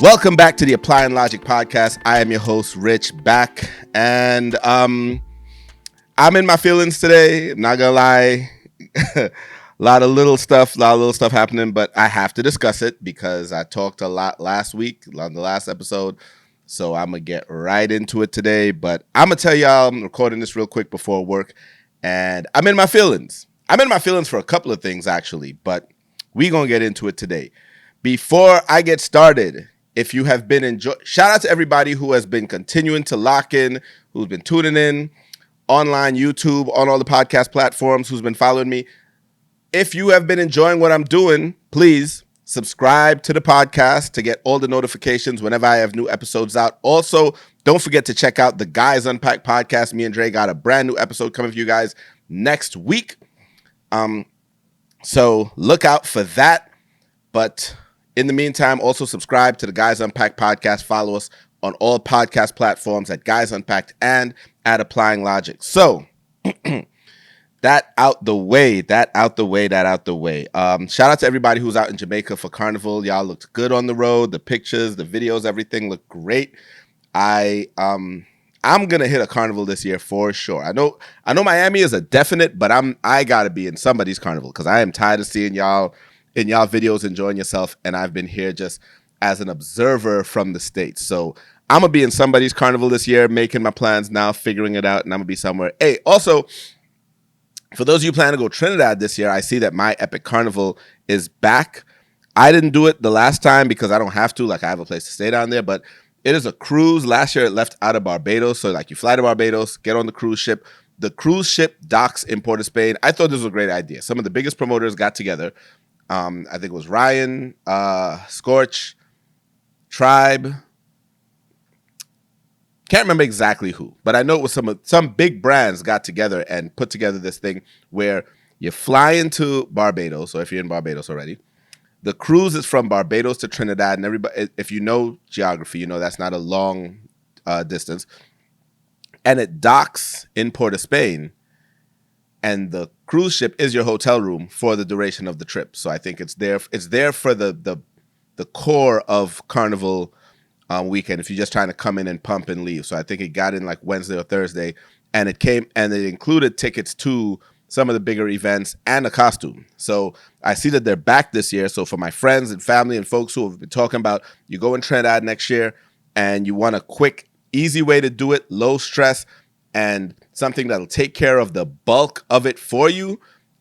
Welcome back to the Applying Logic podcast. I am your host, Rich, back, and I'm in my feelings today. Not gonna lie, a lot of little stuff happening, but I have to discuss it because I talked a lot last week on the last episode. So I'm gonna get right into it today. But I'm gonna tell y'all I'm recording this real quick before work, and I'm in my feelings. I'm in my feelings for a couple of things actually, but we gonna get into it today. Before I get started, if you have been shout out to everybody who has been continuing to lock in, who's been tuning in online, YouTube, on all the podcast platforms, who's been following me. If you have been enjoying what I'm doing, please subscribe to the podcast to get all the notifications whenever I have new episodes out. Also, don't forget to check out the Guys Unpack podcast. Me and Dre got a brand new episode coming for you guys next week. So look out for that. But in the meantime, also subscribe to the Guys Unpacked podcast. Follow us on all podcast platforms at Guys Unpacked and at Applying Logic. So that out the way. Shout out to everybody who's out in Jamaica for Carnival. Y'all looked good on the road. The pictures, the videos, everything looked great. I'm gonna hit a Carnival this year for sure. I know Miami is a definite, but I gotta be in somebody's Carnival because I am tired of seeing y'all in y'all videos enjoying yourself, and I've been here just as an observer from the States. So I'm gonna be in somebody's Carnival this year, making my plans now, figuring it out, and I'm gonna be somewhere. Hey, also, for those of you planning to go Trinidad this year, I see that my Epic Carnival is back. I didn't do it the last time because I don't have to, like I have a place to stay down there, but it is a cruise. Last year it left out of Barbados, so like you fly to Barbados, get on the cruise ship. The cruise ship docks in Port of Spain. I thought this was a great idea. Some of the biggest promoters got together. I think it was Ryan, Scorch, Tribe. Can't remember exactly who, but I know it was some big brands got together and put together this thing where you fly into Barbados, or if you're in Barbados already, the cruise is from Barbados to Trinidad, and everybody, if you know geography, you know that's not a long distance, and it docks in Port of Spain. And the cruise ship is your hotel room for the duration of the trip. So I think it's there for the core of Carnival weekend if you're just trying to come in and pump and leave. So I think it got in like Wednesday or Thursday, and it included tickets to some of the bigger events and a costume. So I see that they're back this year. So for my friends and family and folks who have been talking about you go in Trinidad next year and you want a quick, easy way to do it, low stress, and something that'll take care of the bulk of it for you,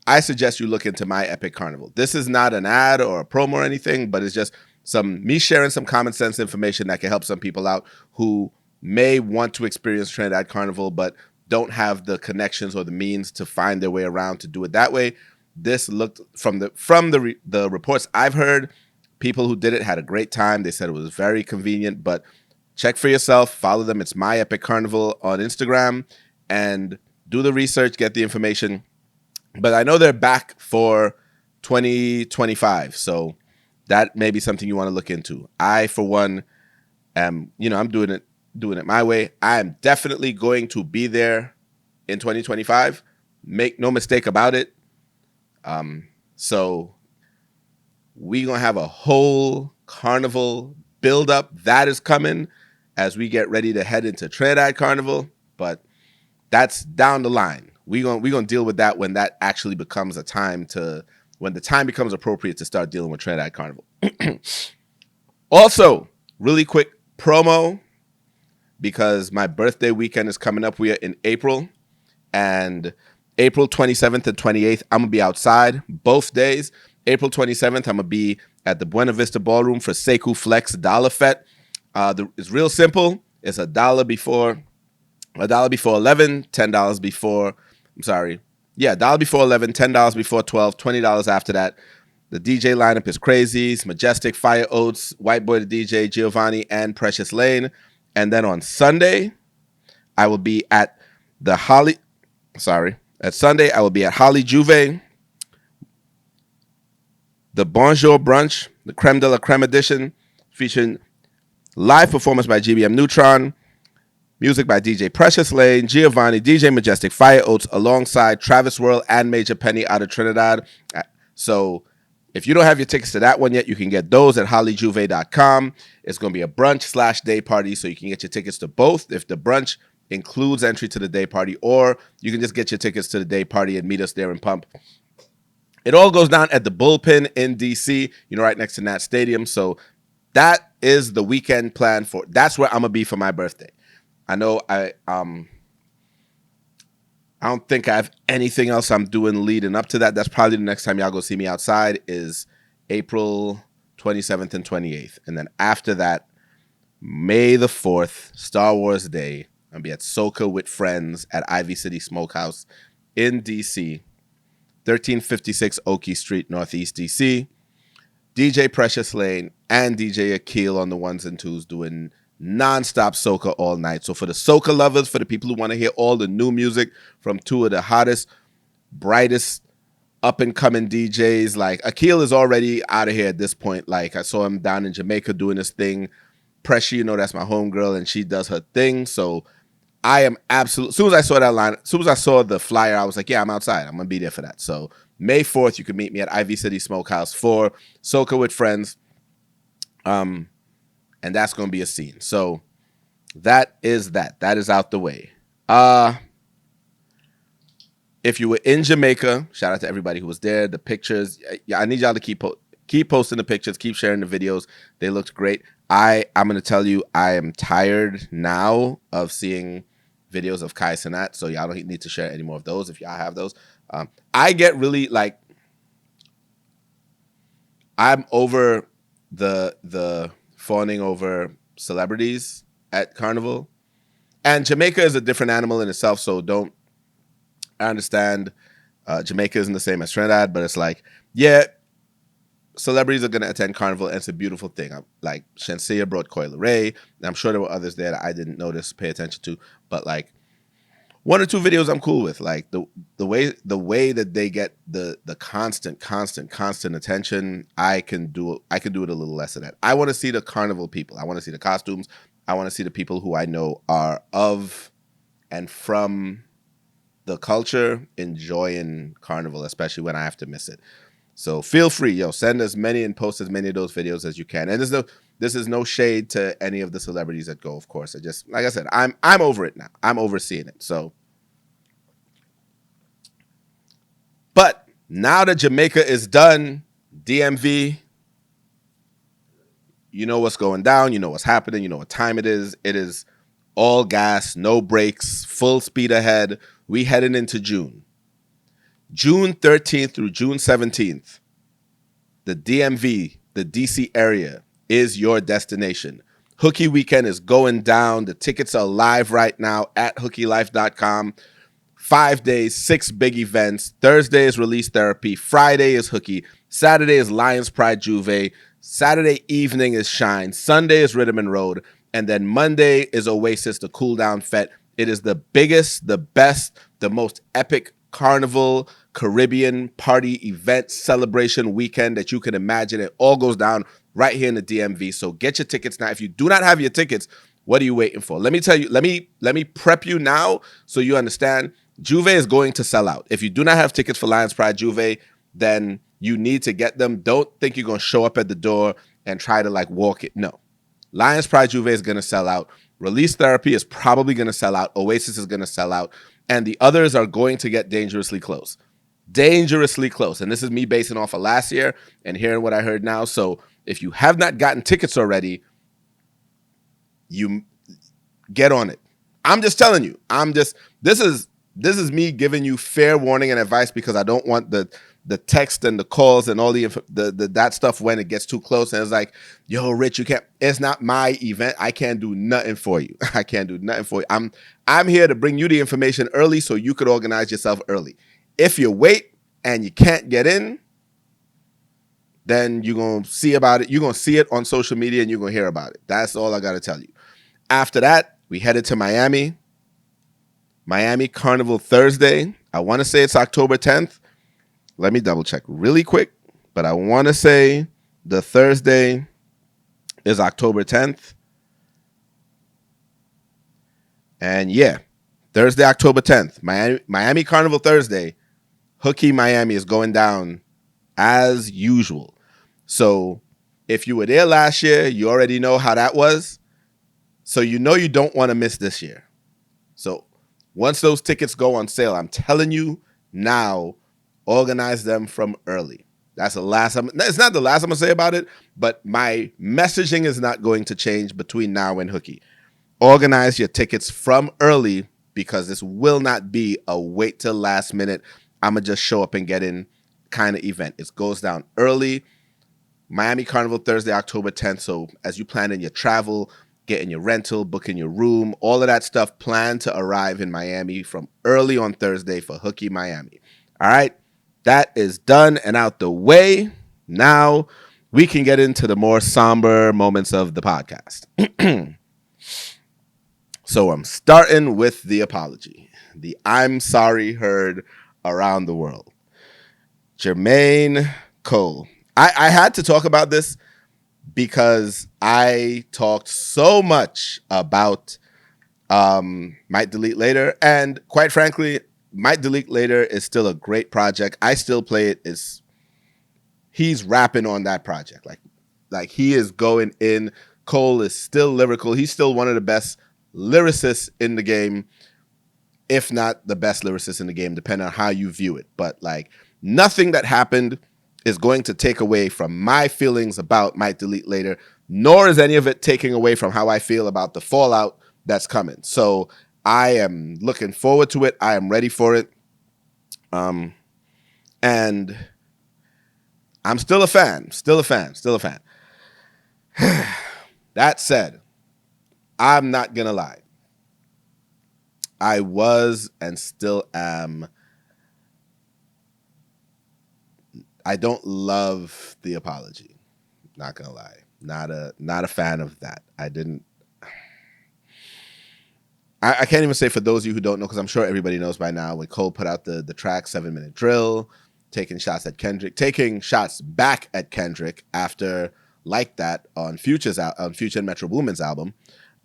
I suggest you look into my Epic Carnival. This is not an ad or a promo or anything, but it's just me sharing some common sense information that can help some people out who may want to experience Trinidad Carnival but don't have the connections or the means to find their way around to do it that way. This looked from the reports I've heard, people who did it had a great time. They said it was very convenient, but check for yourself, follow them. It's My Epic Carnival on Instagram, and do the research, get the information. But I know they're back for 2025, so that may be something you want to look into. I, for one, I'm doing it my way. I am definitely going to be there in 2025. Make no mistake about it. So we're going to have a whole Carnival build-up that is coming as we get ready to head into Trinidad Carnival, but that's down the line. We're gonna deal with that when that actually becomes when the time becomes appropriate to start dealing with Trinidad Carnival. Also, really quick promo, because my birthday weekend is coming up. We are in April, and April 27th and 28th, I'm gonna be outside both days. April 27th, I'm gonna be at the Buena Vista Ballroom for Sekou Flex Dollar Fete. It's real simple. It's $1 before 11, $10 before. $1 before 11, $10 before 12, $20 after that. The DJ lineup is crazy. It's Majestic, Fire Oats, White Boy the DJ, Giovanni, and Precious Lane. And then on Sunday, I will be at Holly Juve, the Bonjour Brunch, the Creme de la Creme edition, featuring live performance by GBM Neutron, music by DJ Precious Lane, Giovanni, DJ Majestic, Fire Oats, alongside Travis World and Major Penny out of Trinidad. So If you don't have your tickets to that one yet, you can get those at hollyjuve.com. It's going to be a brunch/day party, so you can get your tickets to both. If the brunch includes entry to the day party, or you can just get your tickets to the day party and meet us there in Pump. It all goes down at the Bullpen in DC, right next to Nat Stadium. So that is the weekend plan for. That's where I'm gonna be for my birthday. I know I don't think I have anything else I'm doing leading up to that. That's probably the next time y'all go see me outside is April 27th and 28th. And then after that, May the 4th, Star Wars Day, I'll be at Soca with Friends at Ivy City Smokehouse in DC, 1356 Oakey Street, Northeast DC. DJ Precious Lane and DJ Akil on the ones and twos doing nonstop soca all night. So for the soca lovers, for the people who want to hear all the new music from two of the hottest, brightest, up and coming DJs, like Akil is already out of here at this point. Like I saw him down in Jamaica doing his thing. Pressure, that's my homegirl, and she does her thing. So I am absolutely. As soon as I saw that line, as soon as I saw the flyer, I was like, yeah, I'm outside. I'm gonna be there for that. So May 4th, you can meet me at Ivy City Smokehouse for Soca with Friends. And that's gonna be a scene. So that is that. That is out the way. If you were in Jamaica, shout out to everybody who was there. The pictures, I need y'all to keep posting the pictures, keep sharing the videos. They looked great. I'm gonna tell you, I am tired now of seeing videos of Kai Cenat, so y'all don't need to share any more of those if y'all have those. I get really like, I'm over the fawning over celebrities at Carnival, and Jamaica is a different animal in itself. So I understand Jamaica isn't the same as Trinidad, but it's like, yeah, celebrities are going to attend Carnival, and it's a beautiful thing. Like Shenseea brought Coil Ray, and I'm sure there were others there that I didn't notice, pay attention to, but like one or two videos I'm cool with. Like the way that they get the constant attention, I can do it a little less of that. I want to see the Carnival people. I want to see the costumes. I want to see the people who I know are of and from the culture enjoying Carnival, especially when I have to miss it. So feel free, send as many and post as many of those videos as you can. And this is no shade to any of the celebrities that go, of course. I just, like I said, I'm over it now. I'm overseeing it. So, but now that Jamaica is done, DMV, you know what's going down, you know what's happening, you know what time it is. It is all gas, no brakes, full speed ahead. We heading into June. June 13th through June 17th, the DMV, the DC area, is your destination. Hooky Weekend is going down. The tickets are live right now at hookylife.com. 5 days, 6 big events. Thursday is Release Therapy. Friday is Hooky. Saturday is Lions Pride Juve. Saturday evening is Shine. Sunday is Rhythm and Road. And then Monday is Oasis, the Cool Down Fete. It is the biggest, the best, the most epic Carnival Caribbean party event celebration weekend that you can imagine. It all goes down right here in the DMV. So get your tickets now. If you do not have your tickets, what are you waiting for? Let me tell you, let me prep you now so you understand. Juve is going to sell out. If you do not have tickets for Lions Pride Juve, then you need to get them. Don't think you're going to show up at the door and try to like walk it. No. Lions Pride Juve is going to sell out. Release Therapy is probably going to sell out. Oasis is going to sell out. And the others are going to get dangerously close. Dangerously close. And this is me basing off of last year and hearing what I heard now. So if you have not gotten tickets already, you get on it. I'm just telling you. This is me giving you fair warning and advice because I don't want the text and the calls and all the that stuff when it gets too close and it's like, yo, Rich, you can't. It's not my event. I can't do nothing for you. I can't do nothing for you. I'm here to bring you the information early so you could organize yourself early. If you wait and you can't get in, then you're gonna see about it. You're gonna see it on social media and you're gonna hear about it. That's all I gotta tell you. After that, we headed to Miami. Miami Carnival Thursday. I want to say it's October 10th. Let me double check really quick, but I want to say the Thursday is October 10th. And yeah, Thursday, October 10th, Miami Carnival Thursday, Hooky Miami is going down as usual. So if you were there last year, you already know how that was. So you know you don't want to miss this year. So once those tickets go on sale, I'm telling you now, organize them from early. That's the last time. It's not the last I'm gonna say about it, but my messaging is not going to change between now and Hookie. Organize your tickets from early because this will not be a wait till last minute. I'm gonna just show up and get in kind of event. It goes down early. Miami Carnival Thursday, October 10th. So as you plan in your travel, getting your rental, booking your room, all of that stuff, plan to arrive in Miami from early on Thursday for Hookie Miami. All right, that is done and out the way. Now we can get into the more somber moments of the podcast. So I'm starting with the apology, the I'm sorry heard around the world. Jermaine Cole. I had to talk about this because I talked so much about Might Delete Later. And quite frankly, Might Delete Later is still a great project. I still play it. He's rapping on that project. Like he is going in. Cole is still lyrical. He's still one of the best lyricists in the game, if not the best lyricist in the game, depending on how you view it. But like nothing that happened is going to take away from my feelings about Might Delete Later, nor is any of it taking away from how I feel about the fallout that's coming. So I am looking forward to it. I am ready for it. And I'm still a fan. That said, I'm not going to lie. I was and still am. I don't love the apology. Not gonna lie. Not a fan of that. I can't even say for those of you who don't know, because I'm sure everybody knows by now, when Cole put out the track 7-Minute Drill, taking shots back at Kendrick after Like That on Future and Metro Boomin's album,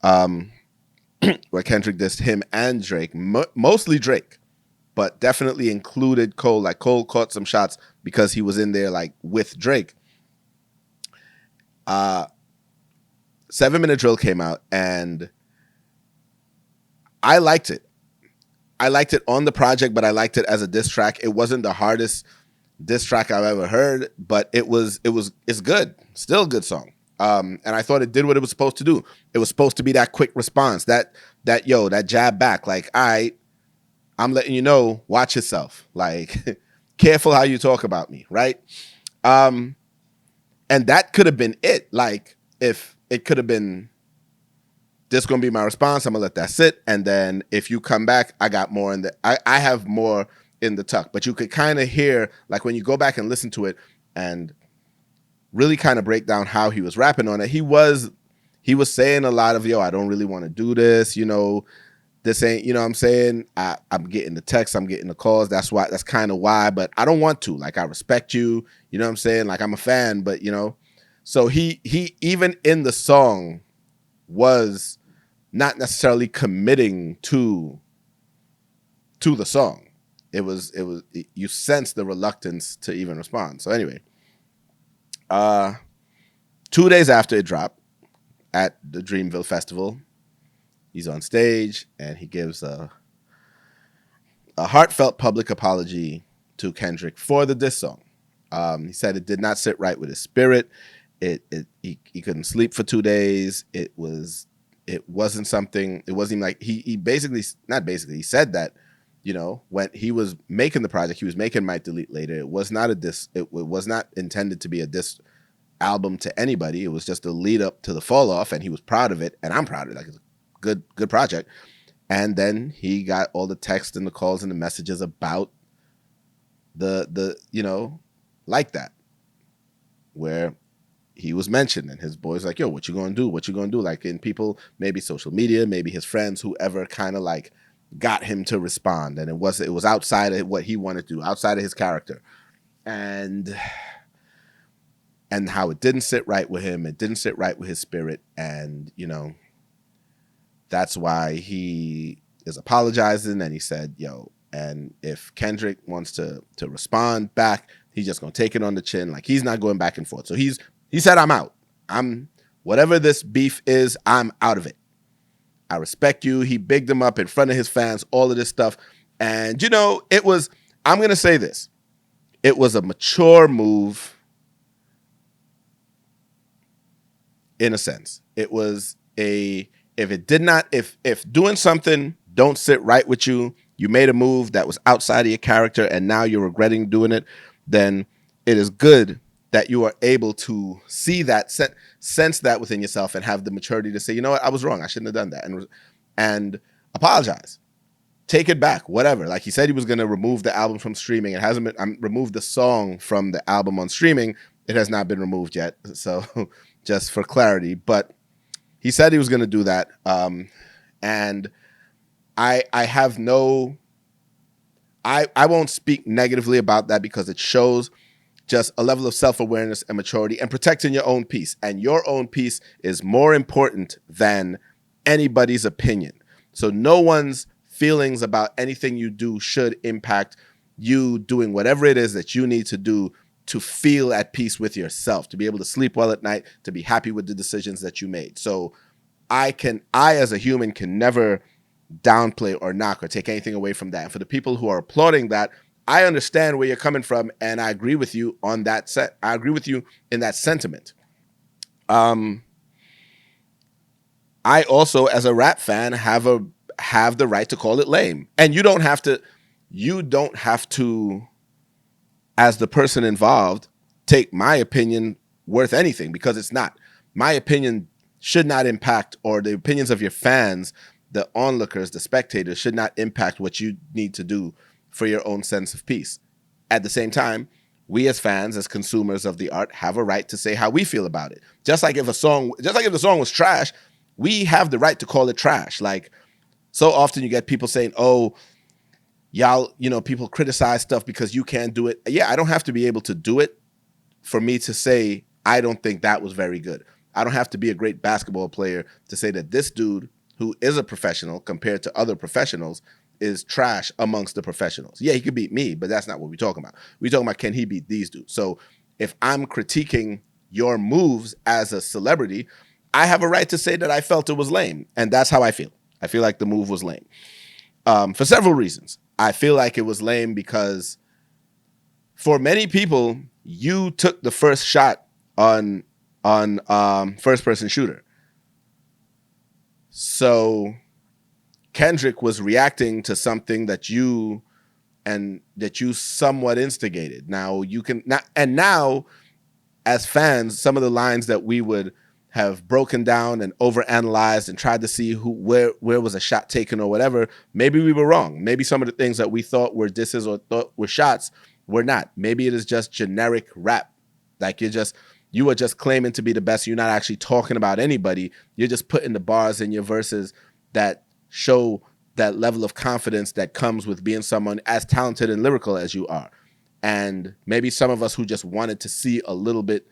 where Kendrick dissed him and Drake, mostly Drake, but definitely included Cole. Like Cole caught some shots because he was in there like with Drake. 7-Minute Drill came out and I liked it. I liked it on the project, but I liked it as a diss track. It wasn't the hardest diss track I've ever heard, but it's good. Still a good song. And I thought it did what it was supposed to do. It was supposed to be that quick response, that jab back. Like, all right, I'm letting you know, watch yourself. Like, careful how you talk about me, right? And that could have been it. Like, if it could have been, this gonna be my response, I'm gonna let that sit. And then if you come back, I got more in the, I have more in the tuck. But you could kind of hear, like when you go back and listen to it and really kind of break down how he was rapping on it, he was saying a lot of, I don't really want to do this, this ain't, what I'm saying? I'm getting the texts, I'm getting the calls. That's kind of why, but I don't want to. Like, I respect you, you know what I'm saying? Like, I'm a fan, but so he even in the song was not necessarily committing to the song. It was you sense the reluctance to even respond. So anyway, 2 days after it dropped at the Dreamville Festival, he's on stage and he gives a heartfelt public apology to Kendrick for the diss song. He said it did not sit right with his spirit. He couldn't sleep for 2 days. It wasn't something. It wasn't even like he said that, when he was making the project, he was making Might Delete Later. It was not a diss. It was not intended to be a diss album to anybody. It was just a lead up to the fall off, and he was proud of it, and I'm proud of it. Like, it's a good project. And then he got all the texts and the calls and the messages about the Like That, where he was mentioned and his boys like, yo, what you gonna do? What you gonna do? Like, in people, maybe social media, maybe his friends, whoever kind of like got him to respond. And it was outside of what he wanted to do, outside of his character. And how it didn't sit right with him. It didn't sit right with his spirit. And, that's why he is apologizing. And he said, and if Kendrick wants to respond back, He's just gonna take it on the chin. Like, he's not going back and forth. So he said, I'm out. I'm whatever this beef is, I'm out of it. I respect you. He bigged him up in front of his fans, all of this stuff. And, I'm going to say this. It was a mature move in a sense. It was if doing something don't sit right with you, you made a move that was outside of your character and now you're regretting doing it, then it is good that you are able to see that, sense that within yourself and have the maturity to say, you know what, I was wrong. I shouldn't have done that. And apologize. Take it back, whatever. Like, he said he was going to remove the album from streaming. It hasn't been, removed the song from the album on streaming. It has not been removed yet. So just for clarity, but he said he was going to do that. And I won't speak negatively about that because it shows just a level of self-awareness and maturity and protecting your own peace. And your own peace is more important than anybody's opinion. So no one's feelings about anything you do should impact you doing whatever it is that you need to do to feel at peace with yourself, to be able to sleep well at night, to be happy with the decisions that you made. So I as a human can never downplay or knock or take anything away from that. And for the people who are applauding that, I understand where you're coming from, and I agree with you on that I agree with you in that sentiment. I also, as a rap fan, have the right to call it lame. And you don't have to, as the person involved, take my opinion worth anything, because it's not. My opinion should not impact, or the opinions of your fans, the onlookers, the spectators, should not impact what you need to do for your own sense of peace. At the same time, we as fans, as consumers of the art, have a right to say how we feel about it. Just like if the song was trash, we have the right to call it trash. Like, so often you get people saying, oh, y'all, people criticize stuff because you can't do it. Yeah, I don't have to be able to do it for me to say, I don't think that was very good. I don't have to be a great basketball player to say that this dude, who is a professional compared to other professionals, is trash amongst the professionals. Yeah, he could beat me, but that's not what we're talking about. We're talking about, can he beat these dudes? So if I'm critiquing your moves as a celebrity, I have a right to say that I felt it was lame. And that's how I feel. I feel like the move was lame. For several reasons. I feel like it was lame because for many people, you took the first shot on first person shooter. So Kendrick was reacting to something that you somewhat instigated. Now now as fans, some of the lines that we would have broken down and overanalyzed and tried to see where was a shot taken or whatever, maybe we were wrong. Maybe some of the things that we thought were disses or thought were shots were not. Maybe it is just generic rap. Like, you are just claiming to be the best. You're not actually talking about anybody. You're just putting the bars in your verses that show that level of confidence that comes with being someone as talented and lyrical as you are. And maybe some of us who just wanted to see a little bit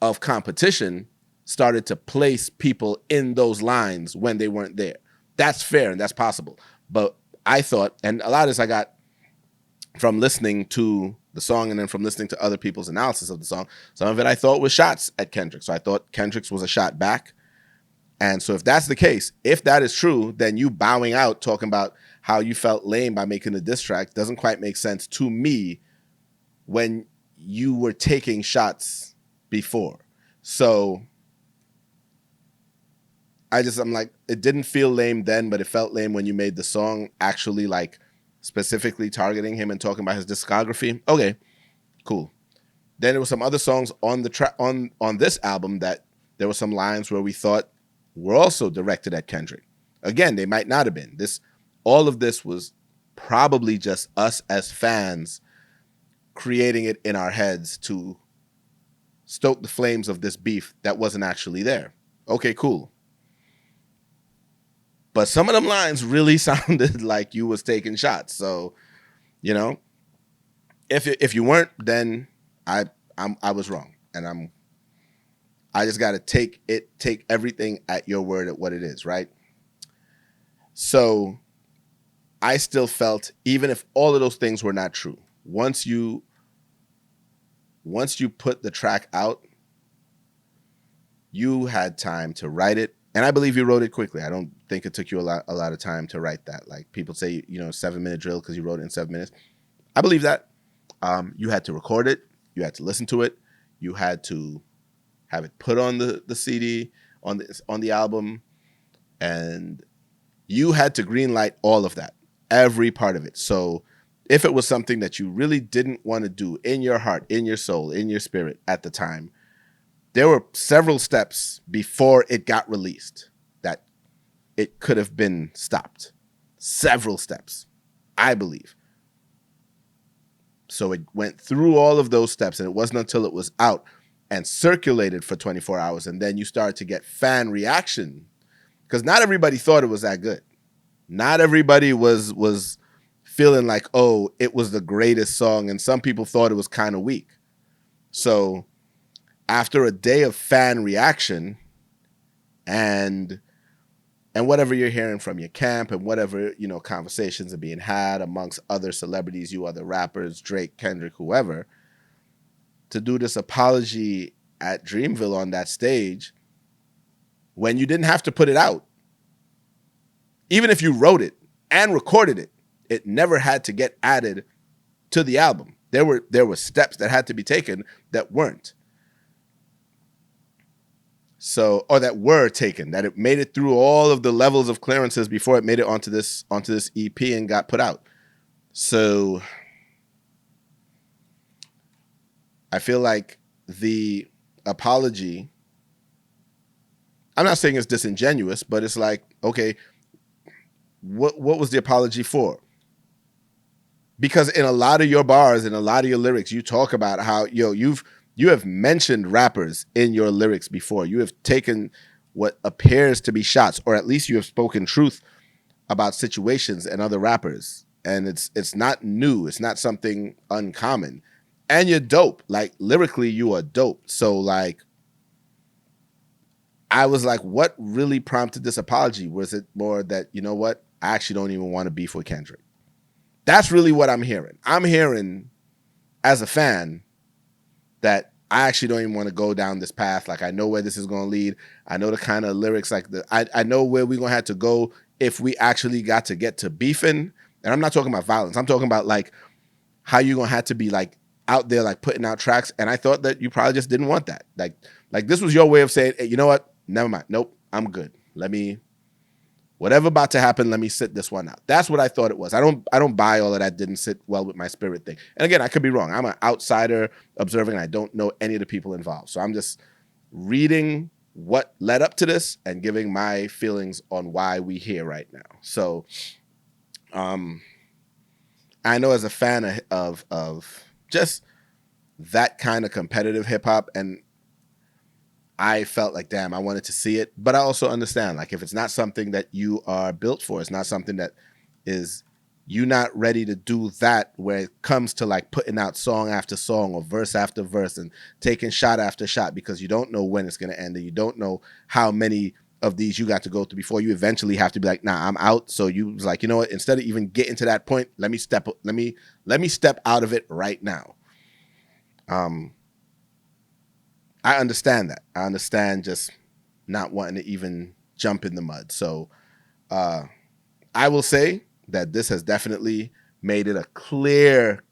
of competition started to place people in those lines when they weren't there. That's fair and that's possible. But I thought, and a lot of this I got from listening to the song and then from listening to other people's analysis of the song, some of it I thought was shots at Kendrick. So I thought Kendrick's was a shot back. And so if that's the case, if that is true, then you bowing out, talking about how you felt lame by making the diss track doesn't quite make sense to me when you were taking shots before. So I'm like, it didn't feel lame then, but it felt lame when you made the song actually like specifically targeting him and talking about his discography. Okay, cool. Then there were some other songs on the track on this album that there were some lines where we thought were also directed at Kendrick. Again, they might not have been. All of this was probably just us as fans creating it in our heads to stoke the flames of this beef that wasn't actually there. Okay, cool. But some of them lines really sounded like you was taking shots. So, if you weren't, then I was wrong, and I just got to take everything at your word at what it is, right? So I still felt, even if all of those things were not true, once you once you put the track out, you had time to write it. And I believe you wrote it quickly. I don't think it took you a lot of time to write that. Like people say, 7-minute drill because you wrote it in 7 minutes. I believe that. You had to record it. You had to listen to it. You had to have it put on the CD, on the album, and you had to greenlight all of that, every part of it. So if it was something that you really didn't want to do in your heart, in your soul, in your spirit at the time, there were several steps before it got released that it could have been stopped. Several steps, I believe. So it went through all of those steps, and it wasn't until it was out and circulated for 24 hours, and then you started to get fan reaction, because not everybody thought it was that good. Not everybody was feeling like, oh, it was the greatest song, and some people thought it was kind of weak. So after a day of fan reaction and whatever you're hearing from your camp and whatever, conversations are being had amongst other celebrities, you other rappers, Drake, Kendrick, whoever, to do this apology at Dreamville on that stage when you didn't have to put it out. Even if you wrote it and recorded it, it never had to get added to the album. There were steps that had to be taken that weren't. So, or that were taken, that it made it through all of the levels of clearances before it made it onto this EP and got put out. So I feel like the apology, I'm not saying it's disingenuous, but it's like, okay, what was the apology for? Because in a lot of your bars, in a lot of your lyrics, you talk about how, you have mentioned rappers in your lyrics before. You have taken what appears to be shots, or at least you have spoken truth about situations and other rappers. And it's not new. It's not something uncommon. And you're dope. Like, lyrically, you are dope. So, like, I was like, what really prompted this apology? Was it more that, you know what? I actually don't even want to beef with Kendrick. That's really what I'm hearing. I'm hearing, as a fan, that I actually don't even want to go down this path. Like, I know where this is going to lead. I know the kind of lyrics, like I know where we're going to have to go if we actually got to get to beefing. And I'm not talking about violence. I'm talking about, like, how you're going to have to be, like, out there, like, putting out tracks. And I thought that you probably just didn't want that. Like this was your way of saying, hey, you know what? Never mind. Nope, I'm good. Whatever about to happen, let me sit this one out. That's what I thought it was. I don't buy all of that didn't sit well with my spirit thing. And again, I could be wrong. I'm an outsider observing, and I don't know any of the people involved. So I'm just reading what led up to this and giving my feelings on why we here right now. So I know, as a fan of just that kind of competitive hip hop, and I felt like, damn, I wanted to see it. But I also understand, like, if it's not something that you are built for, it's not something that is, you're not ready to do that, where it comes to, like, putting out song after song or verse after verse and taking shot after shot, because you don't know when it's going to end, and you don't know how many of these you got to go through before you eventually have to be like, nah, I'm out. So you was like, you know what, instead of even getting to that point, let me step out of it right now. I understand that. I understand just not wanting to even jump in the mud. So I will say that this has definitely made it a clear.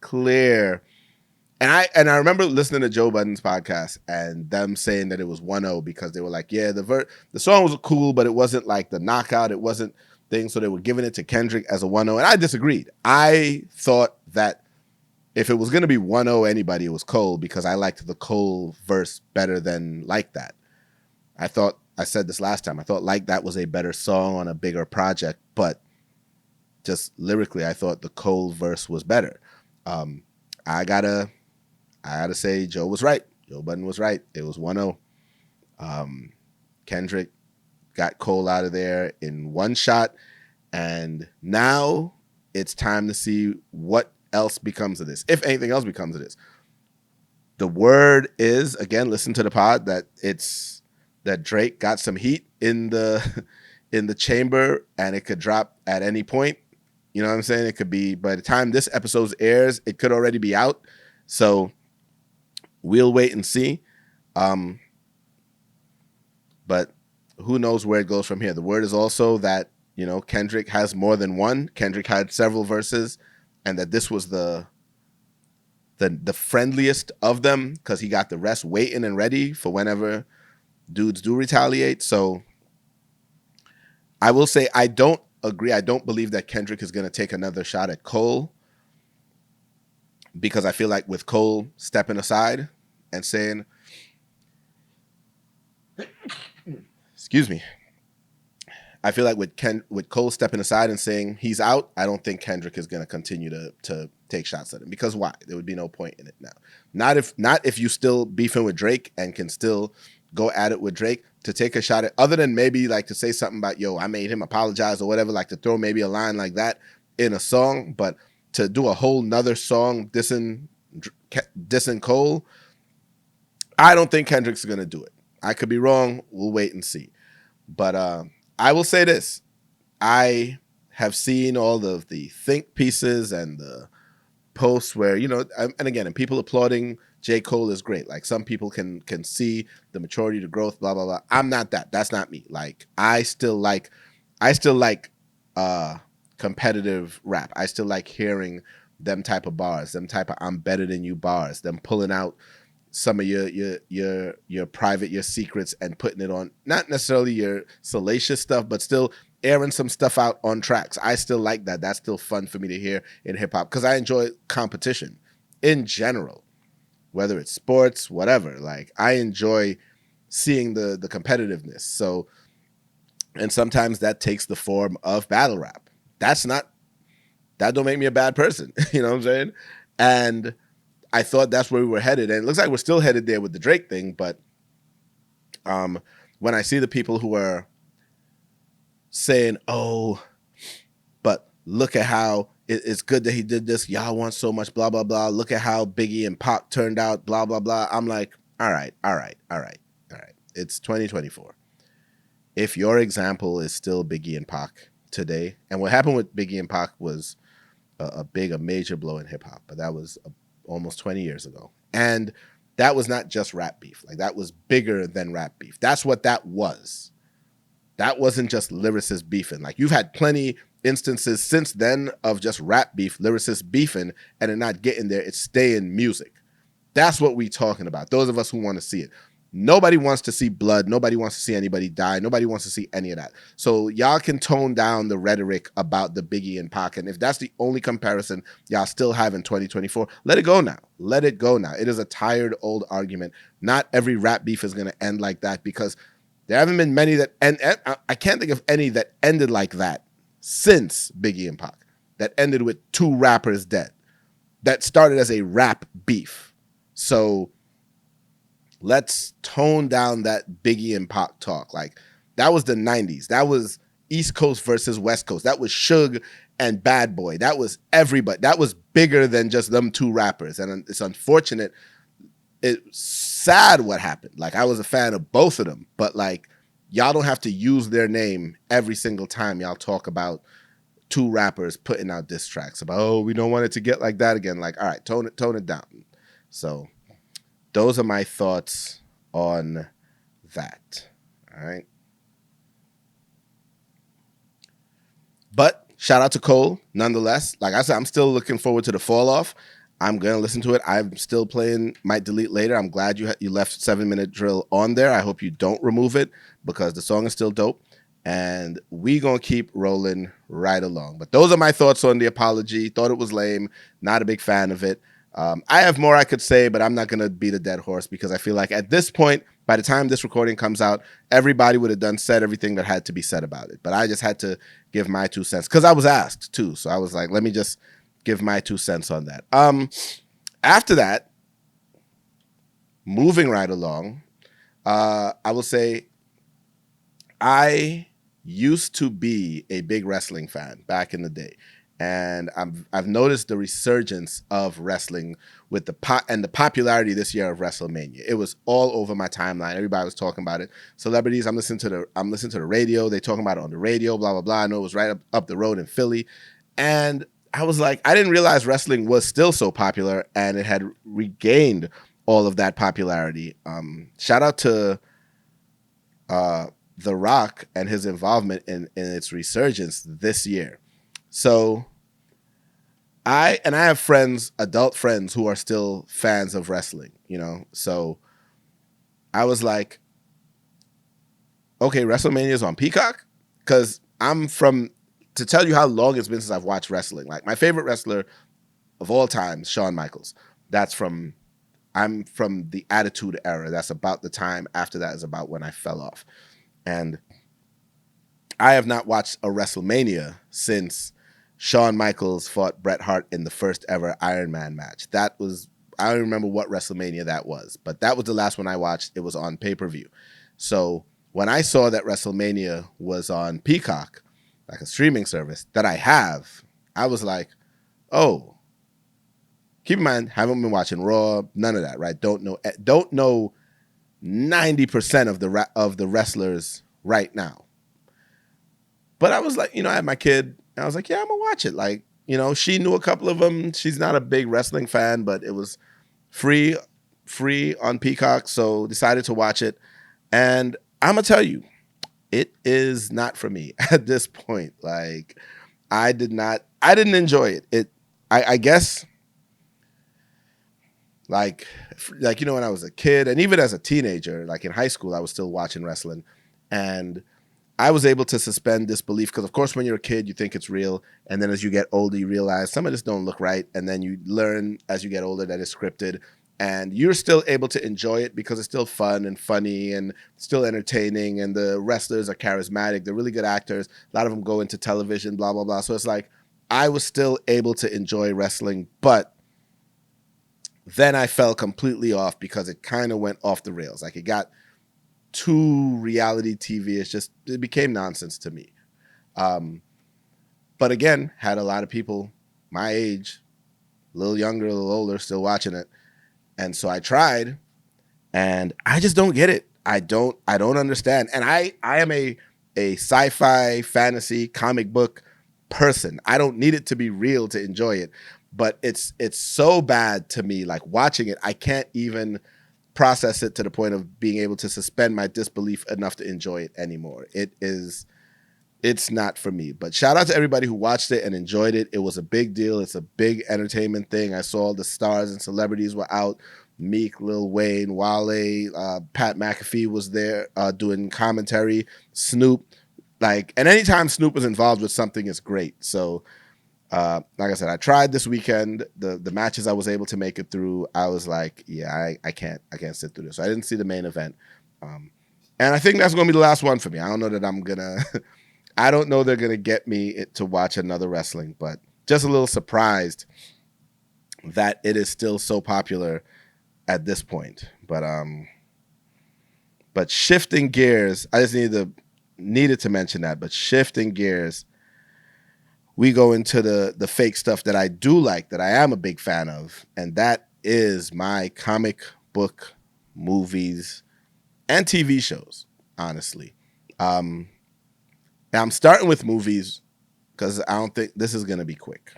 And I remember listening to Joe Budden's podcast and them saying that it was 1-0 because they were like, yeah, the song was cool, but it wasn't like the knockout. It wasn't thing. So they were giving it to Kendrick as a 1-0. And I disagreed. I thought that if it was going to be 1-0 anybody, it was Cole, because I liked the Cole verse better than Like That. I said this last time, I thought Like That was a better song on a bigger project, but just lyrically, I thought the Cole verse was better. I gotta say Joe was right. Joe Budden was right. It was 1-0. Kendrick got Cole out of there in one shot, and now it's time to see what else becomes of this, if anything else becomes of this. The word is, again, listen to the pod, that Drake got some heat in the chamber, and it could drop at any point. You know what I'm saying? It could be, by the time this episode airs, it could already be out. So we'll wait and see. Um, but who knows where it goes from here? The word is also that, you know, Kendrick has more than one. Kendrick had several verses, and that this was the friendliest of them because he got the rest waiting and ready for whenever dudes do retaliate. So I will say I don't agree. I don't believe that Kendrick is going to take another shot at Cole, because I feel like with Cole stepping aside and saying, excuse me, I feel like with Cole stepping aside and saying he's out, I don't think Kendrick is going to continue to take shots at him, because why? There would be no point in it now. Not if you still beefing with Drake and can still go at it with Drake, to take a shot at, other than maybe like to say something about, yo, I made him apologize or whatever, like to throw maybe a line like that in a song, but to do a whole nother song dissing Cole, I don't think Kendrick's going to do it. I could be wrong. We'll wait and see. But I will say this. I have seen all of the think pieces and the posts where, you know, and again, and people applauding J. Cole is great. Like, some people can see the maturity, the growth, blah, blah, blah. I'm not that. That's not me. Like, I still like competitive rap. I still like hearing them type of bars, them type of I'm better than you bars, them pulling out some of your private, your secrets, and putting it on, not necessarily your salacious stuff, but still airing some stuff out on tracks. I still like that. That's still fun for me to hear in hip hop, because I enjoy competition in general, whether it's sports, whatever. Like, I enjoy seeing the competitiveness. So, and sometimes that takes the form of battle rap. That don't make me a bad person. You know what I'm saying? And I thought that's where we were headed, and it looks like we're still headed there with the Drake thing. But when I see the people who are saying, "Oh, but look at how it's good that he did this. Y'all want so much, blah blah blah. Look at how Biggie and Pac turned out, blah blah blah." I'm like, all right. It's 2024. If your example is still Biggie and Pac today, and what happened with Biggie and Pac was a major blow in hip hop, but that was almost 20 years ago. And that was not just rap beef. Like, that was bigger than rap beef. That's what that was. That wasn't just lyricists beefing. Like, you've had plenty instances since then of just rap beef, lyricists beefing, and it not getting there. It's staying music. That's what we talking about. Those of us who want to see it. Nobody wants to see blood. Nobody wants to see anybody die. Nobody wants to see any of that. So y'all can tone down the rhetoric about the Biggie and Pac. And if that's the only comparison y'all still have in 2024, let it go now. Let it go now. It is a tired old argument. Not every rap beef is going to end like that, because there haven't been many that end. I can't think of any that ended like that since Biggie and Pac, that ended with two rappers dead, that started as a rap beef. So let's tone down that Biggie and Pac talk. Like, that was the 90s. That was East Coast versus West Coast. That was Suge and Bad Boy. That was everybody. That was bigger than just them two rappers. And it's unfortunate. It's sad what happened. Like, I was a fan of both of them, but like, y'all don't have to use their name every single time y'all talk about two rappers putting out diss tracks about, oh, we don't want it to get like that again. Like, all right, tone it down. So those are my thoughts on that. All right. But shout out to Cole, nonetheless. Like I said, I'm still looking forward to the fall off. I'm going to listen to it. I'm still playing, might delete later. I'm glad you left 7 Minute Drill on there. I hope you don't remove it, because the song is still dope. And we going to keep rolling right along. But those are my thoughts on the apology. Thought it was lame. Not a big fan of it. I have more I could say, but I'm not going to beat a dead horse, because I feel like at this point, by the time this recording comes out, everybody would have said everything that had to be said about it. But I just had to give my 2 cents, because I was asked too. So I was like, let me just give my 2 cents on that. After that, moving right along, I will say I used to be a big wrestling fan back in the day. And I've noticed the resurgence of wrestling with the popularity this year of WrestleMania. It was all over my timeline. Everybody was talking about it. Celebrities, I'm listening to the radio. They talking about it on the radio, blah, blah, blah. I know it was right up the road in Philly. And I was like, I didn't realize wrestling was still so popular, and it had regained all of that popularity. Shout out to The Rock and his involvement in its resurgence this year. So I have friends, adult friends, who are still fans of wrestling, So I was like, okay, WrestleMania is on Peacock? Because to tell you how long it's been since I've watched wrestling. Like, my favorite wrestler of all time, Shawn Michaels. I'm from the Attitude Era. That's about the time. After that is about when I fell off. And I have not watched a WrestleMania since Shawn Michaels fought Bret Hart in the first ever Iron Man match. I don't remember what WrestleMania that was, but that was the last one I watched. It was on pay-per-view. So when I saw that WrestleMania was on Peacock, like a streaming service that I have, I was like, oh, keep in mind, haven't been watching Raw, none of that, right? Don't know 90% of the wrestlers right now. But I was like, I had my kid, and I was like, yeah, I'm gonna watch it. Like, she knew a couple of them. She's not a big wrestling fan, but it was free on Peacock, so decided to watch it. And I'm gonna tell you, it is not for me at this point. Like, I didn't enjoy it. I guess, like when I was a kid, and even as a teenager, like in high school, I was still watching wrestling, and I was able to suspend disbelief because, of course, when you're a kid, you think it's real. And then as you get older, you realize some of this don't look right. And then you learn as you get older that it's scripted. And you're still able to enjoy it because it's still fun and funny and still entertaining. And the wrestlers are charismatic. They're really good actors. A lot of them go into television, blah, blah, blah. So it's like I was still able to enjoy wrestling. But then I fell completely off because it kind of went off the rails. Like, it got too reality TV. It became nonsense to me. But again, had a lot of people my age, a little younger, a little older, still watching it. And so I tried, and I just don't get it. I don't understand. And I am a sci-fi, fantasy, comic book person. I don't need it to be real to enjoy it. But it's so bad to me, like watching it, I can't even process it to the point of being able to suspend my disbelief enough to enjoy it anymore. It's not for me. But shout out to everybody who watched it and enjoyed it. It was a big deal. It's a big entertainment thing. I saw all the stars and celebrities were out. Meek, Lil Wayne, Wale, Pat McAfee was there doing commentary. Snoop, and anytime Snoop was involved with something, it's great. So like I said, I tried this weekend. The matches I was able to make it through, I was like, yeah, I can't sit through this. So I didn't see the main event. And I think that's going to be the last one for me. I don't know that I don't know they're going to get me to watch another wrestling, but just a little surprised that it is still so popular at this point. But shifting gears, I just needed to mention that, but shifting gears, we go into the fake stuff that I do like, that I am a big fan of, and that is my comic book movies and TV shows, honestly. Now I'm starting with movies because I don't think this is going to be quick.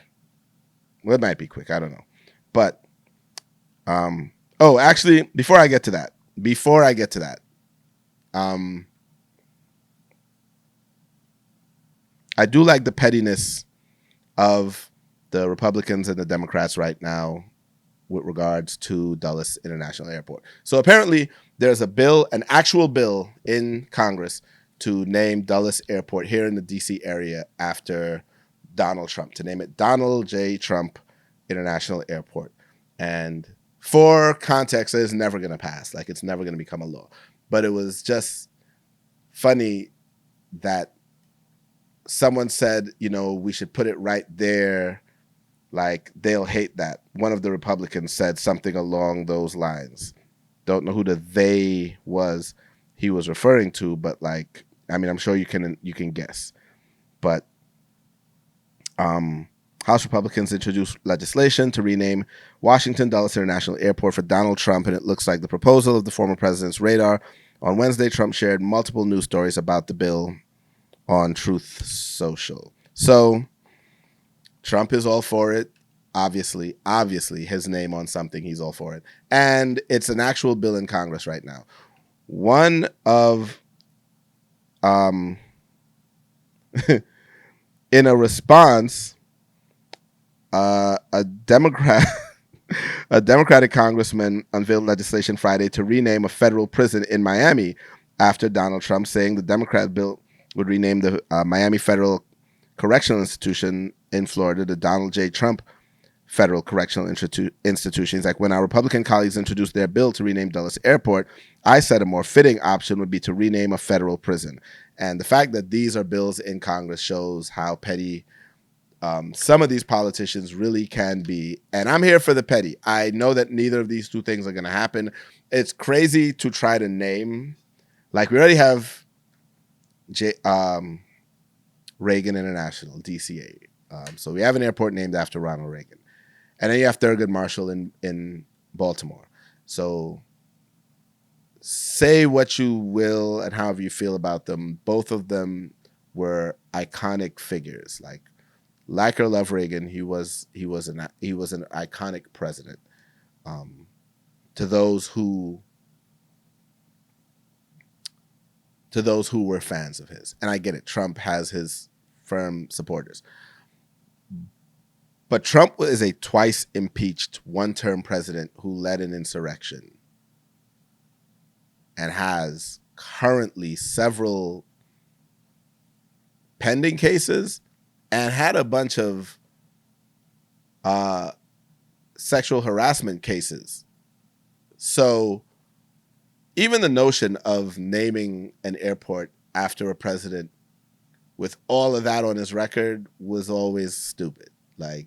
Well, it might be quick. I don't know. But, actually, before I get to that, I do like the pettiness of the Republicans and the Democrats right now with regards to Dulles International Airport. So apparently there's an actual bill in Congress to name Dulles Airport here in the DC area after Donald Trump, to name it Donald J. Trump International Airport. And for context, it is never going to pass. Like, it's never going to become a law. But it was just funny that someone said, we should put it right there. Like, they'll hate that. One of the Republicans said something along those lines. Don't know who the they was he was referring to, but I'm sure you can guess. But House Republicans introduced legislation to rename Washington Dulles International Airport for Donald Trump, and it looks like the proposal of the former president's radar. On Wednesday, Trump shared multiple news stories about the bill on Truth Social. So Trump is all for it. obviously his name on something, he's all for it. And it's an actual bill in Congress right now. One of um in a response, a Democrat a Democratic congressman unveiled legislation Friday to rename a federal prison in Miami after Donald Trump, saying the Democrat bill would rename the Miami Federal Correctional Institution in Florida the Donald J. Trump Federal Correctional Institutions. Like when our Republican colleagues introduced their bill to rename Dulles Airport, I said a more fitting option would be to rename a federal prison. And the fact that these are bills in Congress shows how petty some of these politicians really can be. And I'm here for the petty. I know that neither of these two things are going to happen. It's crazy to try to name, like we already have Reagan International, DCA. So we have an airport named after Ronald Reagan. And then you have Thurgood Marshall in Baltimore. So say what you will and however you feel about them. Both of them were iconic figures. Like or love Reagan, he was an iconic president. To those who were fans of his, and I get it. Trump has his firm supporters. But Trump is a twice impeached one-term president who led an insurrection and has currently several pending cases and had a bunch of sexual harassment cases. So even the notion of naming an airport after a president with all of that on his record was always stupid. Like,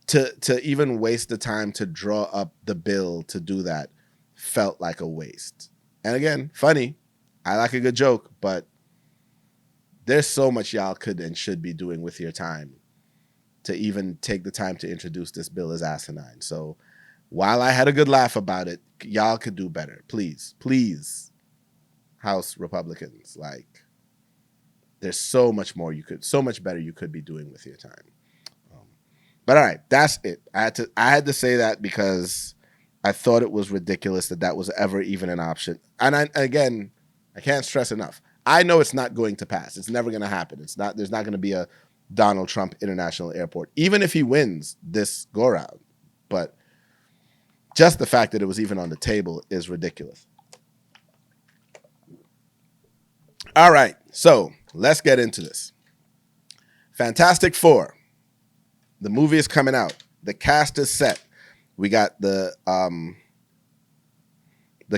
to even waste the time to draw up the bill to do that felt like a waste. And again, funny. I like a good joke, but there's so much y'all could and should be doing with your time to even take the time to introduce this bill as asinine. So while I had a good laugh about it, y'all could do better. Please, House Republicans. Like, there's so much better you could be doing with your time. But all right, that's it. I had to say that because I thought it was ridiculous that was ever even an option. And I can't stress enough. I know it's not going to pass. It's never going to happen. There's not going to be a Donald Trump International Airport, even if he wins this go round. But just the fact that it was even on the table is ridiculous. All right, so let's get into this. Fantastic Four. The movie is coming out. The cast is set. We got the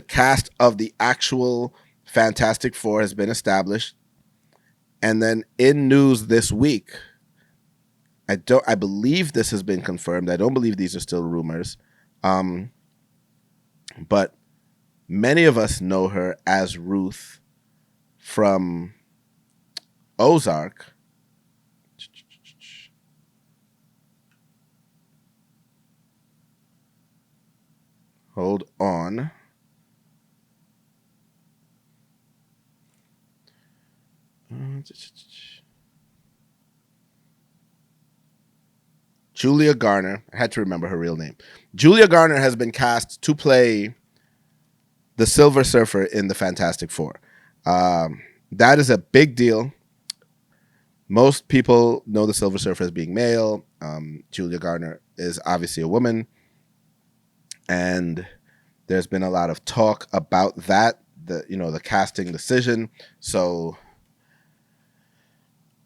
cast of the actual Fantastic Four has been established. And then in news this week, I believe this has been confirmed. I don't believe these are still rumors. But many of us know her as Ruth from Ozark. Hold on. Julia Garner. I had to remember her real name. Julia Garner has been cast to play the Silver Surfer in the Fantastic Four. That is a big deal. Most people know the Silver Surfer as being male. Julia Garner is obviously a woman. And there's been a lot of talk about that, the casting decision. So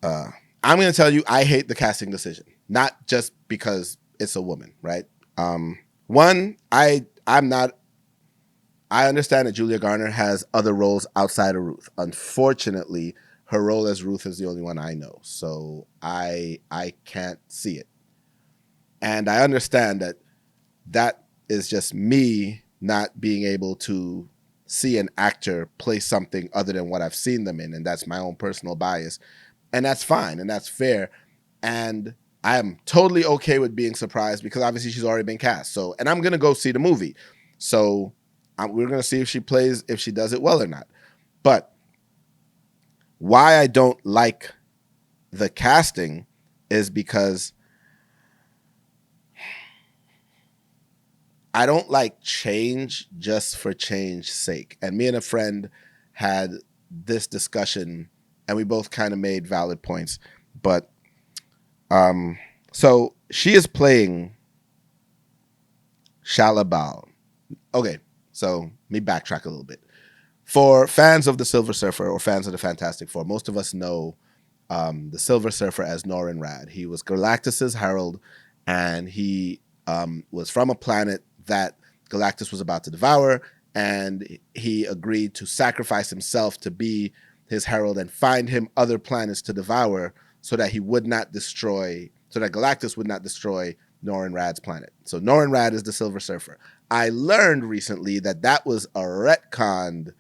I'm going to tell you, I hate the casting decision, not just because it's a woman, right? One, I understand that Julia Garner has other roles outside of Ruth. Unfortunately, her role as Ruth is the only one I know, so I can't see it. And I understand that is just me not being able to see an actor play something other than what I've seen them in, and that's my own personal bias. And that's fine, and that's fair. And I am totally okay with being surprised because obviously she's already been cast. So, and I'm going to go see the movie. So we're going to see if she does it well or not. But why I don't like the casting is because I don't like change just for change's sake. And me and a friend had this discussion, and we both kind of made valid points. But so she is playing Shalabal. Okay, so let me backtrack a little bit. For fans of the Silver Surfer or fans of the Fantastic Four, most of us know the Silver Surfer as Norrin Rad. He was Galactus's herald, and he was from a planet that Galactus was about to devour, and he agreed to sacrifice himself to be his herald and find him other planets to devour so that he would not destroy, so that Galactus would not destroy Norrin Rad's planet. So Norrin Rad is the Silver Surfer. I learned recently that that was a retconned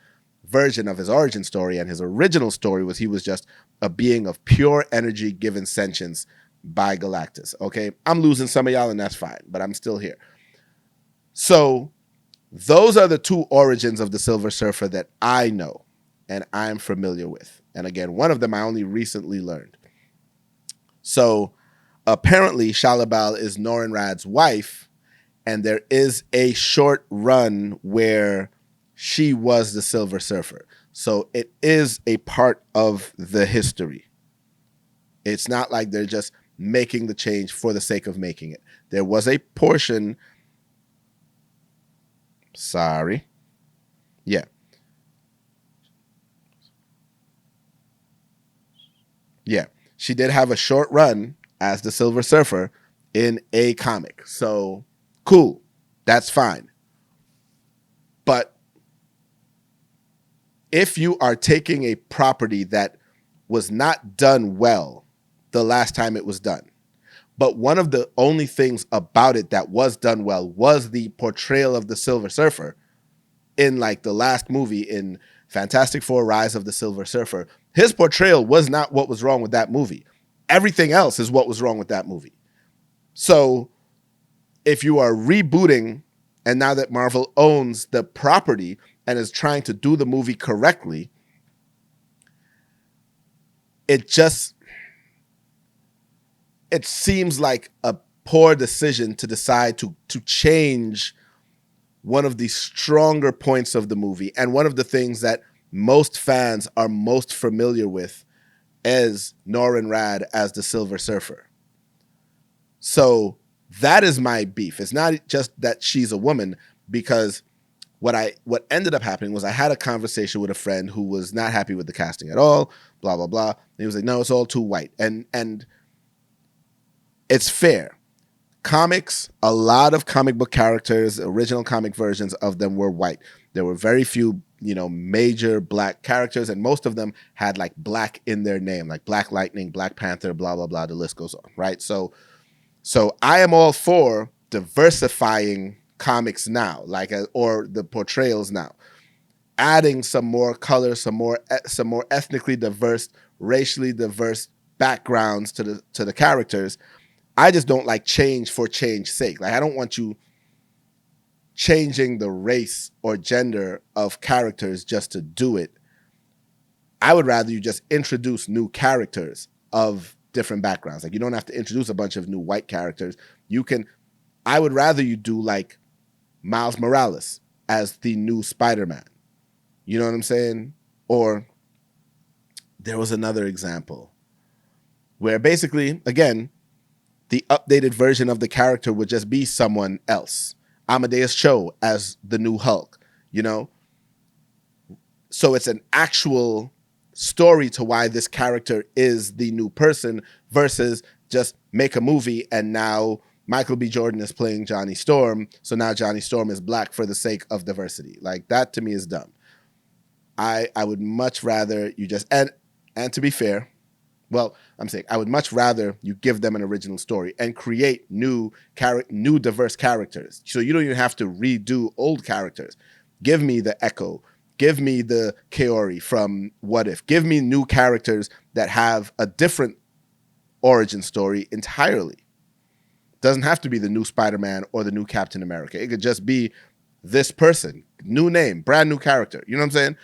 version of his origin story, and his original story was he was just a being of pure energy given sentience by Galactus. Okay, I'm losing some of y'all, and that's fine, but I'm still here. So those are the two origins of the Silver Surfer that I know and I'm familiar with. And again, one of them I only recently learned. So apparently Shalabal is Norrin Rad's wife, and there is a short run where she was the Silver Surfer. So it is a part of the history. It's not like they're just making the change for the sake of making it. There was a portion. Sorry. Yeah. Yeah. She did have a short run as the Silver Surfer in a comic. So cool. That's fine. But if you are taking a property that was not done well the last time it was done, but one of the only things about it that was done well was the portrayal of the Silver Surfer in like the last movie in Fantastic Four: Rise of the Silver Surfer, his portrayal was not what was wrong with that movie. Everything else is what was wrong with that movie. So if you are rebooting, and now that Marvel owns the property and is trying to do the movie correctly, it seems like a poor decision to decide to change one of the stronger points of the movie, and one of the things that most fans are most familiar with as Norrin Rad as the Silver Surfer. So that is my beef. It's not just that she's a woman, because what ended up happening was I had a conversation with a friend who was not happy with the casting at all, blah, blah, blah. And he was like, no, it's all too white. And it's fair. Comics, a lot of comic book characters, original comic versions of them were white. There were very few, major black characters, and most of them had like black in their name, like Black Lightning, Black Panther, blah, blah, blah. The list goes on, right? So I am all for diversifying comics now, or the portrayals now, adding some more color, some more ethnically diverse, racially diverse backgrounds to the characters. I just don't like change for change's sake. Like, I don't want you changing the race or gender of characters just to do it. I would rather you just introduce new characters of different backgrounds. Like, you don't have to introduce a bunch of new white characters. I would rather you do like Miles Morales as the new Spider-Man. You know what I'm saying? Or there was another example where basically, again, the updated version of the character would just be someone else. Amadeus Cho as the new Hulk, So it's an actual story to why this character is the new person, versus just make a movie and now Michael B. Jordan is playing Johnny Storm, so now Johnny Storm is black for the sake of diversity. Like, that to me is dumb. I would much rather you just, and to be fair, well, I'm saying I would much rather you give them an original story and create new diverse characters. So you don't even have to redo old characters. Give me the Echo. Give me the Kaori from What If. Give me new characters that have a different origin story entirely. Doesn't have to be the new Spider-Man or the new Captain America. It could just be this person, new name, brand new character. You know what I'm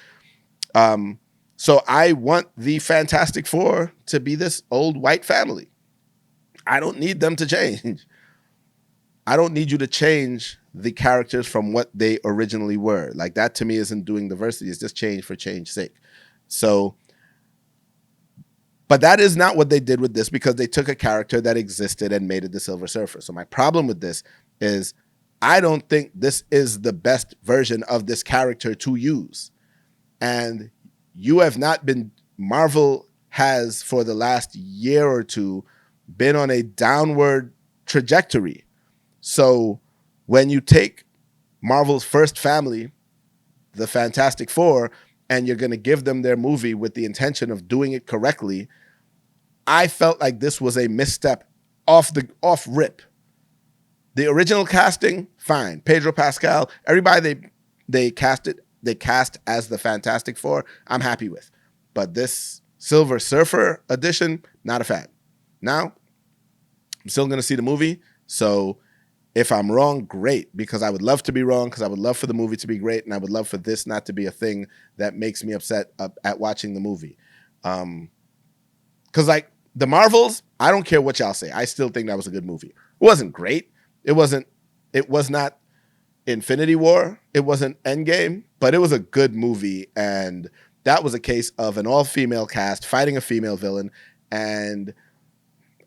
saying? So I want the Fantastic Four to be this old white family. I don't need them to change. I don't need you to change the characters from what they originally were. Like that to me isn't doing diversity. It's just change for change's sake. So, but that is not what they did with this, because they took a character that existed and made it the Silver Surfer. So my problem with this is I don't think this is the best version of this character to use. And you have not been, Marvel has for the last year or two been on a downward trajectory. So when you take Marvel's first family, the Fantastic Four, and you're going to give them their movie with the intention of doing it correctly, I felt like this was a misstep off rip. The original casting, fine. Pedro Pascal, everybody they cast as the Fantastic Four, I'm happy with. But this Silver Surfer edition, not a fan. Now, I'm still going to see the movie. So if I'm wrong, great, because I would love to be wrong, because I would love for the movie to be great, and I would love for this not to be a thing that makes me upset at watching the movie. Because like the Marvels, I don't care what y'all say. I still think that was a good movie. It wasn't great. It was not Infinity War. It wasn't Endgame, but it was a good movie. And that was a case of an all-female cast fighting a female villain. And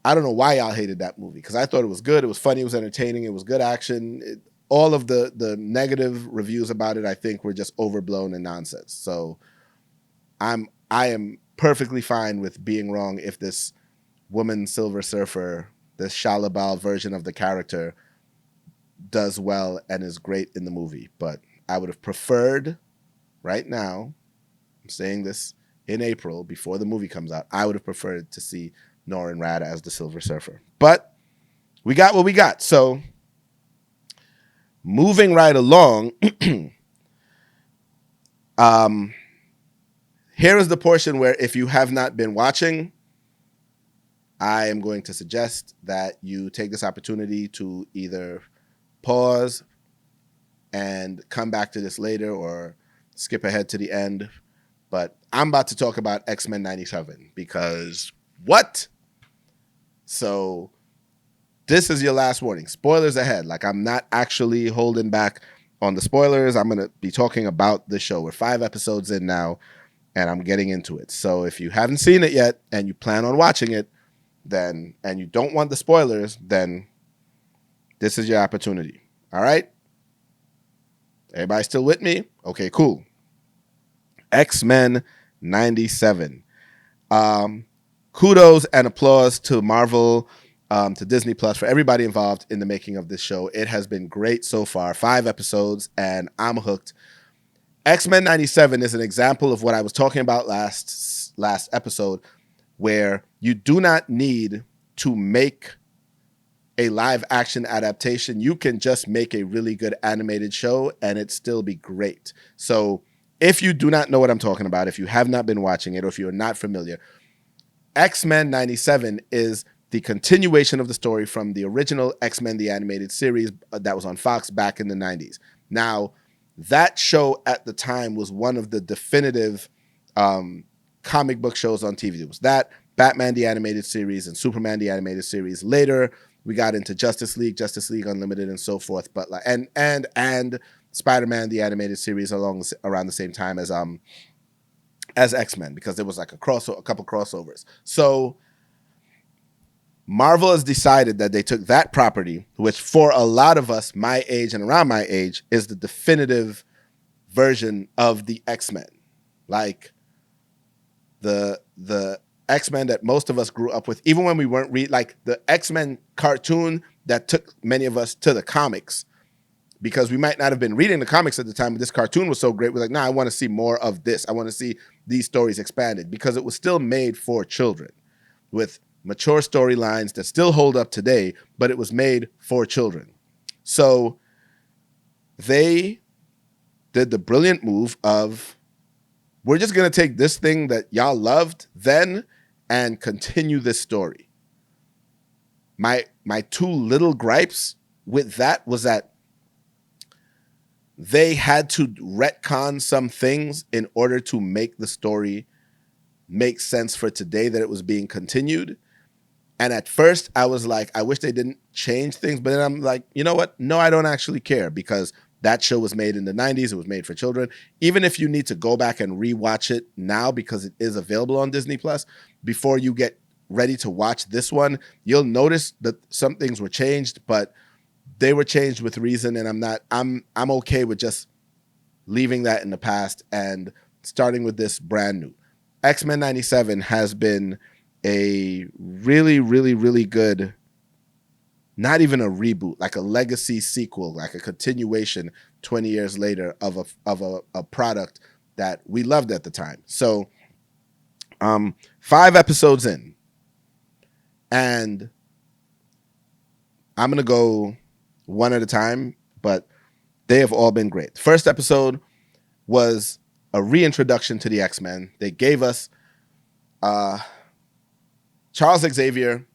I don't know why y'all hated that movie, because I thought it was good. It was funny. It was entertaining. It was good action. All of the negative reviews about it, I think, were just overblown and nonsense. So I am perfectly fine with being wrong if this woman Silver Surfer, this Shia LaBeouf version of the character, does well and is great in the movie. But I would have preferred, right now, I'm saying this in April before the movie comes out, I would have preferred to see Norrin Rad as the Silver Surfer. But we got what we got. So moving right along, here is the portion where if you have not been watching, I am going to suggest that you take this opportunity to either pause and come back to this later or skip ahead to the end. But I'm about to talk about Xmen 97 because what? So this is your last warning. Spoilers ahead. Like, I'm not actually holding back on the spoilers. I'm going to be talking about the show. We're 5 episodes in now, and I'm getting into it. So if you haven't seen it yet and you plan on watching it, then, and you don't want the spoilers, then this is your opportunity. All right? Everybody still with me? Okay, cool. Xmen 97. Kudos and applause to Marvel, to Disney Plus, for everybody involved in the making of this show. It has been great so far. 5 episodes, and I'm hooked. Xmen 97 is an example of what I was talking about last episode, where you do not need to make a live action adaptation. You can just make a really good animated show and it still be great. So if you do not know what I'm talking about, if you have not been watching it, or if you're not familiar, Xmen 97 is the continuation of the story from the original X-Men, the animated series that was on Fox back in the 90s. Now, that show at the time was one of the definitive comic book shows on TV. It was that, Batman the Animated Series, and Superman the Animated Series. Later, we got into Justice League Unlimited, and so forth. But like, and Spider-Man the Animated Series around the same time as X-Men, because there was like a couple crossovers. So Marvel has decided that they took that property, which for a lot of us my age and around my age is the definitive version of the X-Men. Like the X-Men that most of us grew up with, even when we weren't like the X-Men cartoon that took many of us to the comics, because we might not have been reading the comics at the time, but this cartoon was so great. We're like, nah, I want to see more of this. I want to see these stories expanded, because it was still made for children with mature storylines that still hold up today, but it was made for children. So they did the brilliant move of, we're just going to take this thing that y'all loved then and continue this story. My 2 little gripes with that was that they had to retcon some things in order to make the story make sense for today that it was being continued. And at first, I was like, I wish they didn't change things. But then I'm like, you know what? No, I don't actually care, because that show was made in the 90s. It was made for children. Even if you need to go back and rewatch it now because it is available on Disney Plus, before you get ready to watch this one, you'll notice that some things were changed, but they were changed with reason. And I'm okay with just leaving that in the past and starting with this brand new. X-Men 97 has been a really, really, really good, not even a reboot, like a legacy sequel, like a continuation 20 years later of a product that we loved at the time. So 5 episodes in, and I'm going to go one at a time, but they have all been great. The first episode was a reintroduction to the X-Men. They gave us Charles Xavier.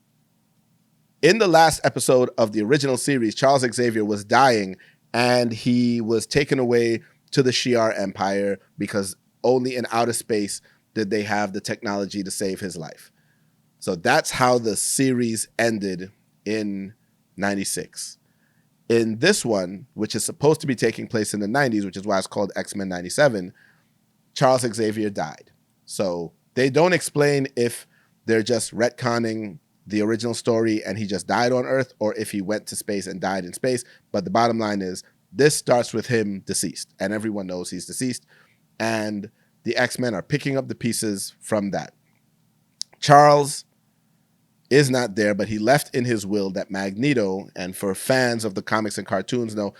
In the last episode of the original series, Charles Xavier was dying, and he was taken away to the Shi'ar Empire because only in outer space did they have the technology to save his life. So that's how the series ended in 96. In this one, which is supposed to be taking place in the 90s, which is why it's called X-Men 97, Charles Xavier died. So they don't explain if they're just retconning the original story and he just died on Earth, or if he went to space and died in space. But the bottom line is, this starts with him deceased, and everyone knows he's deceased. And the X-Men are picking up the pieces from that. Charles is not there, but he left in his will that Magneto, and for fans of the comics and cartoons know,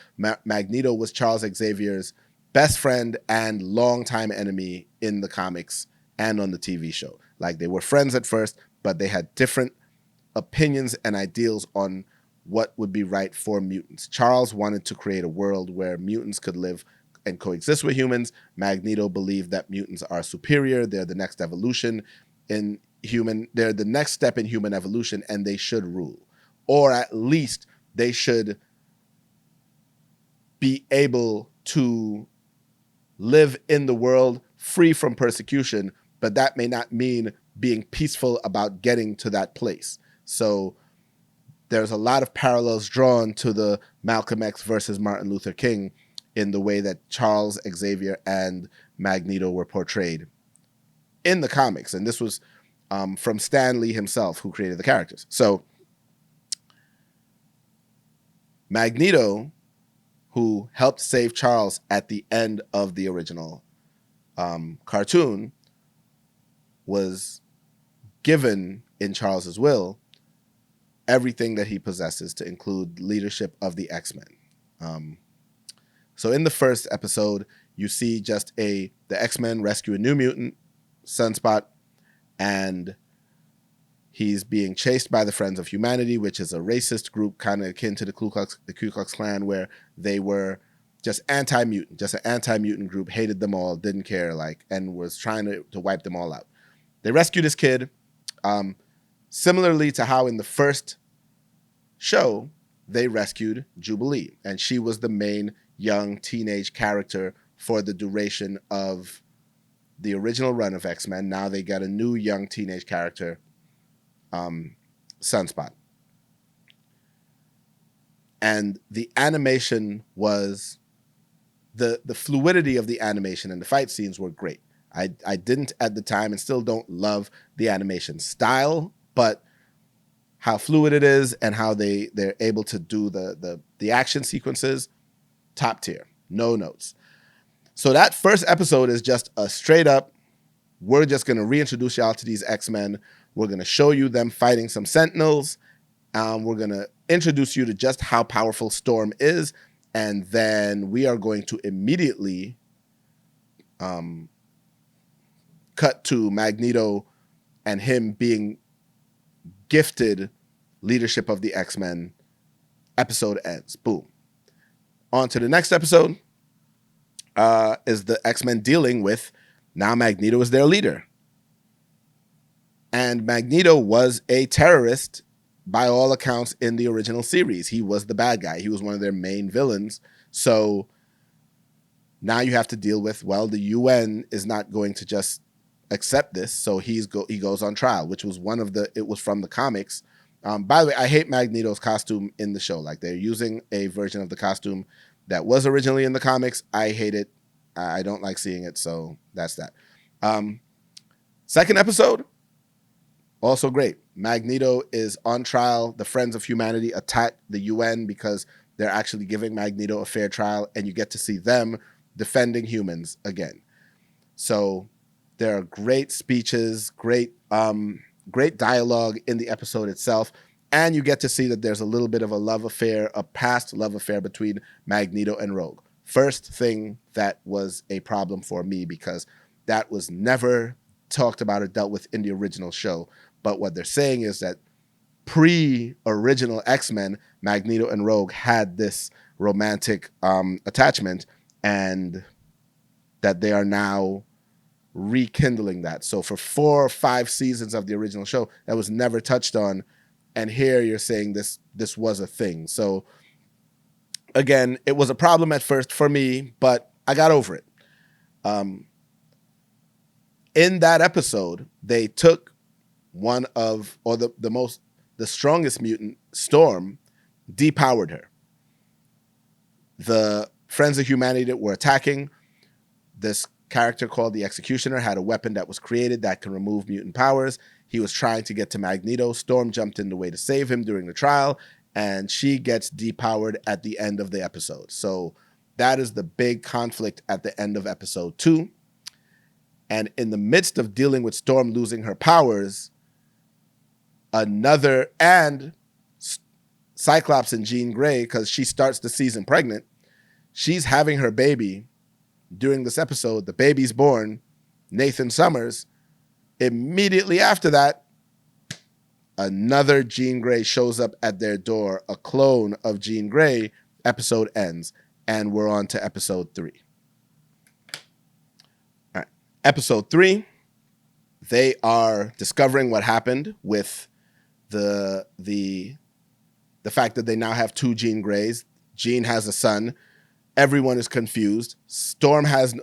Magneto was Charles Xavier's best friend and longtime enemy in the comics and on the TV show. Like, they were friends at first, but they had different opinions and ideals on what would be right for mutants. Charles wanted to create a world where mutants could live and coexist with humans. Magneto believed that mutants are superior. They're the next evolution in human. They're the next step in human evolution, and they should rule, or at least they should be able to live in the world free from persecution. But that may not mean being peaceful about getting to that place. So there's a lot of parallels drawn to the Malcolm X versus Martin Luther King in the way that Charles Xavier and Magneto were portrayed in the comics. And this was from Stan Lee himself, who created the characters. So Magneto, who helped save Charles at the end of the original cartoon, was given in Charles's will everything that he possesses, to include leadership of the X-Men. So in the first episode, you see just the X-Men rescue a new mutant, Sunspot, and he's being chased by the Friends of Humanity, which is a racist group kind of akin to the Ku Klux Klan, where they were just anti-mutant, just an anti-mutant group, hated them all, didn't care, and was trying to wipe them all out. They rescue this kid, similarly to how in the first show they rescued Jubilee, and she was the main young teenage character for the duration of the original run of X-Men. Now they got a new young teenage character, Sunspot. And the animation was, the fluidity of the animation and the fight scenes were great. I didn't at the time, and still don't love the animation style, but how fluid it is and how they're able to do the action sequences, top tier, no notes. So that first episode is just a straight up, we're just going to reintroduce y'all to these X-Men. We're going to show you them fighting some Sentinels. We're going to introduce you to just how powerful Storm is. And then we are going to immediately cut to Magneto and him being gifted leadership of the X-Men. Episode ends. Boom. On to the next episode. Is the X-Men dealing with, now Magneto is their leader. And Magneto was a terrorist by all accounts in the original series. He was the bad guy. He was one of their main villains. So now you have to deal with, well, the UN is not going to just accept this, so he goes on trial, which was it was from the comics. By the way, I hate Magneto's costume in the show. Like, they're using a version of the costume that was originally in the comics. I hate it. I don't like seeing it, so that's that. Second episode, also great. Magneto is on trial. The Friends of Humanity attack the UN because they're actually giving Magneto a fair trial, and you get to see them defending humans again. So there are great speeches, great dialogue in the episode itself, and you get to see that there's a little bit of a love affair, a past love affair between Magneto and Rogue. First thing that was a problem for me, because that was never talked about or dealt with in the original show. But what they're saying is that pre-original X-Men, Magneto and Rogue had this romantic attachment, and that they are now rekindling that. So for 4 or 5 seasons of the original show, that was never touched on, and here you're saying this was a thing. So again, it was a problem at first for me, but I got over it. In that episode, they took one of, or the strongest mutant, Storm, depowered her. The Friends of Humanity that were attacking, this character called the Executioner had a weapon that was created that can remove mutant powers. He was trying to get to Magneto. Storm jumped in the way to save him during the trial, and she gets depowered at the end of the episode. So that is the big conflict at the end of episode 2. And in the midst of dealing with Storm losing her powers, Cyclops and Jean Grey, because she starts the season pregnant, she's having her baby during this episode. The baby's born, Nathan Summers. Immediately after that, another Jean Grey shows up at their door, a clone of Jean Grey. Episode ends, and we're on to episode 3. All right. Episode 3, they are discovering what happened with the fact that they now have 2 Jean Greys. Jean has a son. Everyone is confused. Storm has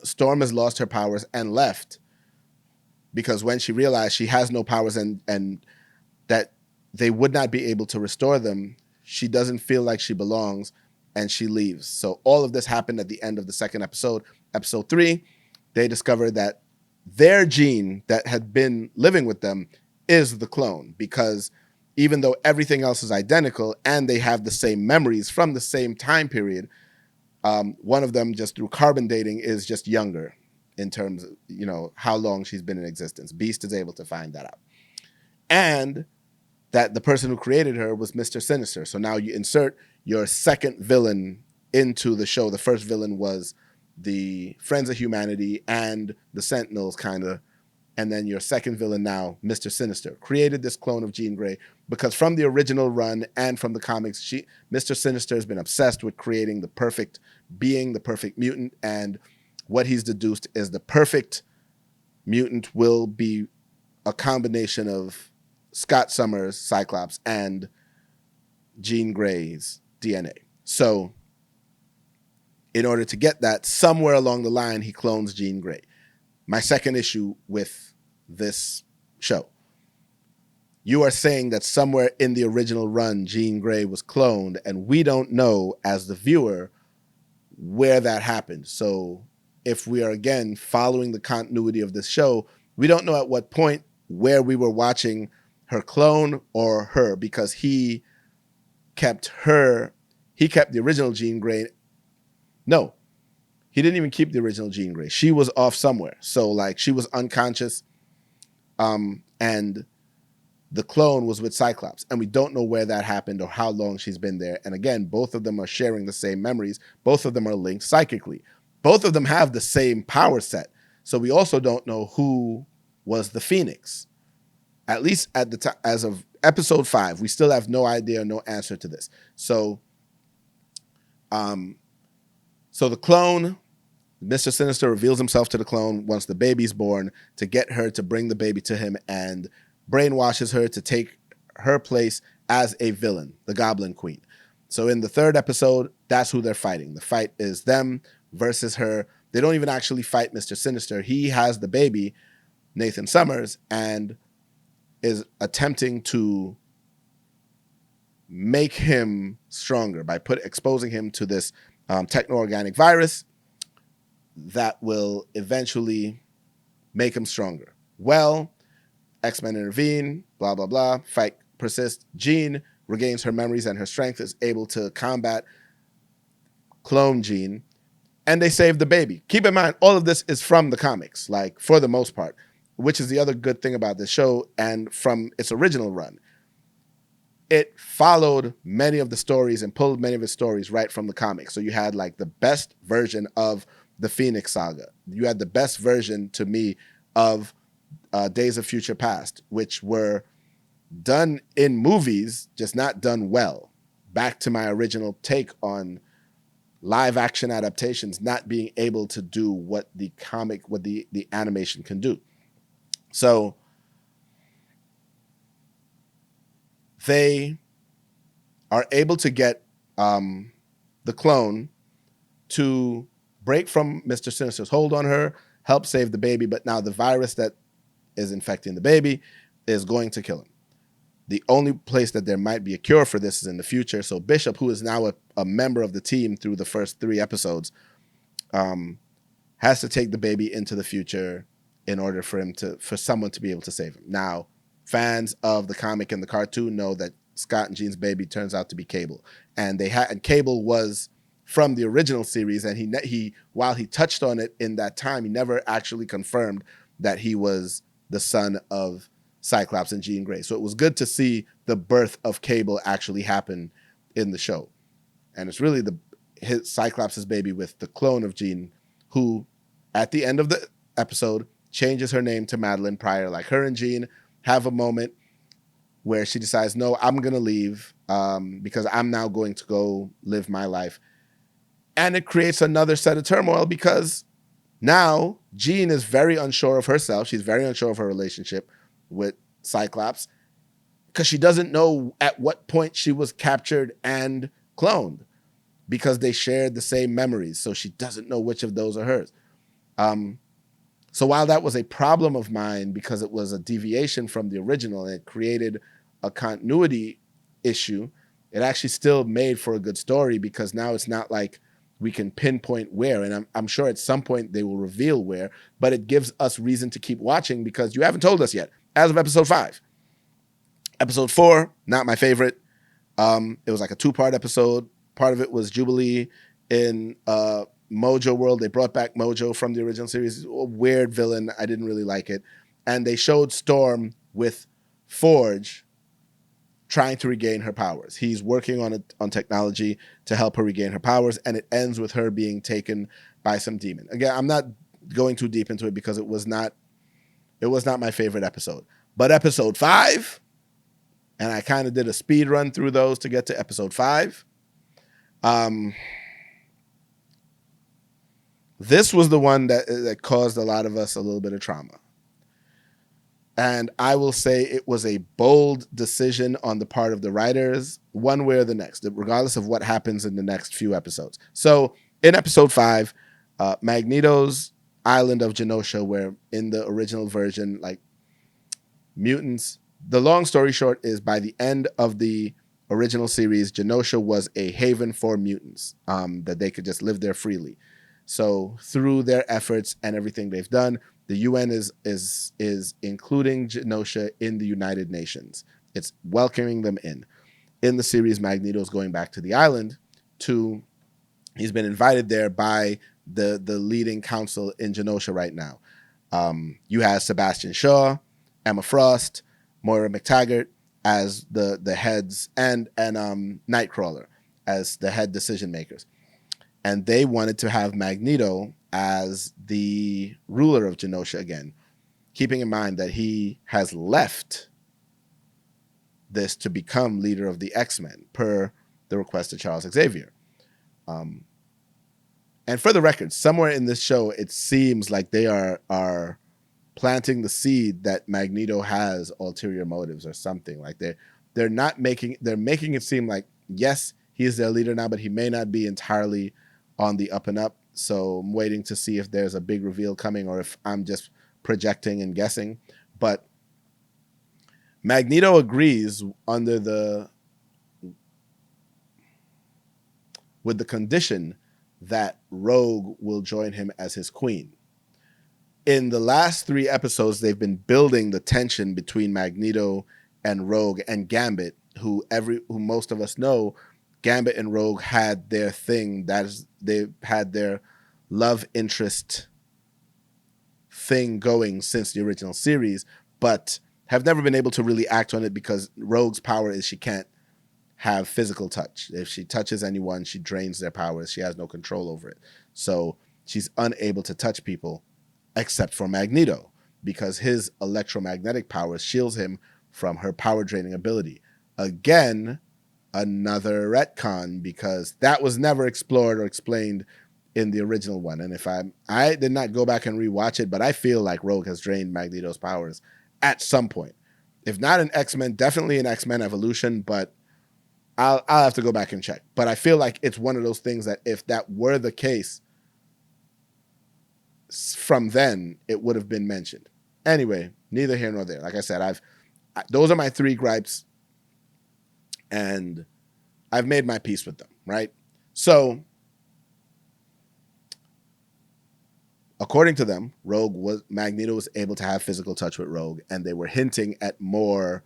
lost her powers and left, because when she realized she has no powers and that they would not be able to restore them, she doesn't feel like she belongs, and she leaves. So all of this happened at the end of the second episode. Episode 3, they discover that their Jean that had been living with them is the clone, because even though everything else is identical and they have the same memories from the same time period, one of them, just through carbon dating, is just younger in terms of, how long she's been in existence. Beast is able to find that out. And that the person who created her was Mr. Sinister. So now you insert your second villain into the show. The first villain was the Friends of Humanity and the Sentinels, kind of. And then your second villain now, Mr. Sinister, created this clone of Jean Grey, because from the original run and from the comics, Mr. Sinister has been obsessed with creating the perfect being, the perfect mutant, and what he's deduced is the perfect mutant will be a combination of Scott Summers, Cyclops, and Jean Grey's DNA. So in order to get that, somewhere along the line, he clones Jean Grey. My second issue with this show. You are saying that somewhere in the original run, Jean Grey was cloned, and we don't know, as the viewer, where that happened. So if we are, again, following the continuity of this show, we don't know at what point where we were watching her clone or her, because he kept the original Jean Grey. No, he didn't even keep the original Jean Grey. She was off somewhere. So, like, she was unconscious, and the clone was with Cyclops. And we don't know where that happened or how long she's been there. And again, both of them are sharing the same memories. Both of them are linked psychically. Both of them have the same power set. So we also don't know who was the Phoenix. At least at the time, as of episode 5, we still have no idea, no answer to this. So, the clone, Mr. Sinister reveals himself to the clone once the baby's born to get her to bring the baby to him, and brainwashes her to take her place as a villain, the Goblin Queen. So in the third episode, that's who they're fighting. The fight is them versus her. They don't even actually fight Mr. Sinister. He has the baby, Nathan Summers and is attempting to make him stronger by exposing him to this techno-organic virus that will eventually make him stronger. Well, X-Men intervene, blah, blah, blah. Fight persists. Jean regains her memories and her strength, is able to combat clone Jean, and they save the baby. Keep in mind, all of this is from the comics, like for the most part, which is the other good thing about this show. And from its original run, it followed many of the stories and pulled many of its stories right from the comics. So you had like the best version of the Phoenix Saga. You had the best version, to me, of Days of Future Past, which were done in movies, just not done well. Back to my original take on live action adaptations not being able to do what the animation can do. So they are able to get the clone to break from Mr. Sinister's hold on her, help save the baby, but now the virus that is infecting the baby is going to kill him. The only place that there might be a cure for this is in the future. So Bishop, who is now a member of the team through the first 3 episodes, has to take the baby into the future in order for someone to be able to save him. Now, fans of the comic and the cartoon know that Scott and Jean's baby turns out to be Cable, and Cable was from the original series, and he while he touched on it in that time, he never actually confirmed that he was the son of Cyclops and Jean Grey. So it was good to see the birth of Cable actually happen in the show. And it's really Cyclops' baby with the clone of Jean, who at the end of the episode changes her name to Madeline Pryor. Like, her and Jean have a moment where she decides, no, I'm going to leave because I'm now going to go live my life. And it creates another set of turmoil because now Jean is very unsure of herself. She's very unsure of her relationship with Cyclops because she doesn't know at what point she was captured and cloned, because they shared the same memories. So she doesn't know which of those are hers. So while that was a problem of mine because it was a deviation from the original and it created a continuity issue, it actually still made for a good story, because now it's not like we can pinpoint where, and I'm sure at some point they will reveal where, but it gives us reason to keep watching because you haven't told us yet. As of episode 5. Episode 4, not my favorite. It was like a 2-part episode. Part of it was Jubilee in Mojo World. They brought back Mojo from the original series. A weird villain. I didn't really like it. And they showed Storm with Forge trying to regain her powers. He's working on technology to help her regain her powers, and it ends with her being taken by some demon. Again, I'm not going too deep into it because it was not my favorite episode. But episode 5, and I kind of did a speed run through those to get to episode 5. This was the one that caused a lot of us a little bit of trauma. And I will say it was a bold decision on the part of the writers, one way or the next, regardless of what happens in the next few episodes. So in episode 5, Magneto's island of Genosha, where in the original version, like, mutants, the long story short is, by the end of the original series, Genosha was a haven for mutants, that they could just live there freely. So through their efforts and everything they've done, the UN is including Genosha in the United Nations. It's welcoming them in. In the series, Magneto's going back to the island he's been invited there by the leading council in Genosha right now. You have Sebastian Shaw, Emma Frost, Moira McTaggart as the heads, and Nightcrawler as the head decision makers. And they wanted to have Magneto as the ruler of Genosha again, keeping in mind that he has left this to become leader of the Xmen per the request of Charles Xavier. And for the record, somewhere in this show, it seems like they are planting the seed that Magneto has ulterior motives or something. Like they're making it seem like, yes, he is their leader now, but he may not be entirely on the up and up. So I'm waiting to see if there's a big reveal coming, or if I'm just projecting and guessing. But Magneto agrees with the condition that Rogue will join him as his queen. In the last 3 episodes, they've been building the tension between Magneto and Rogue and Gambit, who most of us know. Gambit and Rogue had their thing, they had their love interest thing going since the original series, but have never been able to really act on it because Rogue's power is she can't have physical touch. If she touches anyone, she drains their powers. She has no control over it. So she's unable to touch people except for Magneto, because his electromagnetic power shields him from her power draining ability. Again, another retcon, because that was never explored or explained in the original one. And if I did not go back and rewatch it, but I feel like Rogue has drained Magneto's powers at some point. If not in X-Men, definitely in X-Men Evolution, but I'll have to go back and check. But I feel like it's one of those things that if that were the case, from then it would have been mentioned. Anyway, neither here nor there. Like I said, those are my 3 gripes, and I've made my peace with them, right? So, according to them, Magneto was able to have physical touch with Rogue, and they were hinting at more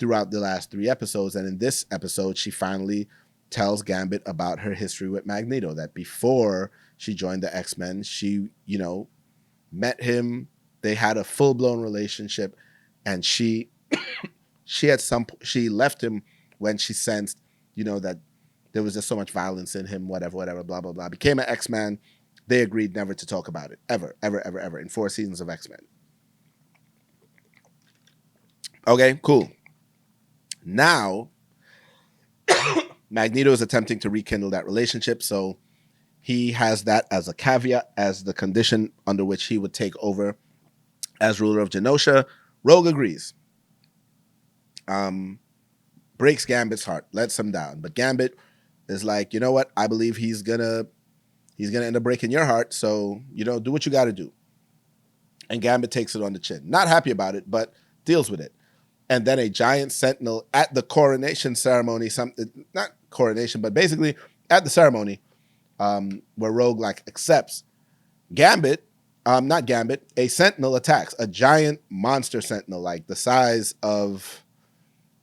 throughout the last 3 episodes. And in this episode, she finally tells Gambit about her history with Magneto, that before she joined the X-Men, she, met him. They had a full-blown relationship, and she left him when she sensed, that there was just so much violence in him, whatever, blah, blah, blah. Became an X-Man. They agreed never to talk about it, ever, in 4 seasons of X-Men. Okay, cool. Now, Magneto is attempting to rekindle that relationship, so he has that as a caveat, as the condition under which he would take over as ruler of Genosha. Rogue agrees. Breaks Gambit's heart, lets him down. But Gambit is like, you know what? I believe he's gonna end up breaking your heart, so, do what you got to do. And Gambit takes it on the chin. Not happy about it, but deals with it. And then a giant sentinel at the coronation ceremony, not coronation, but basically at the ceremony, where Rogue accepts, a sentinel attacks, a giant monster sentinel, like the size of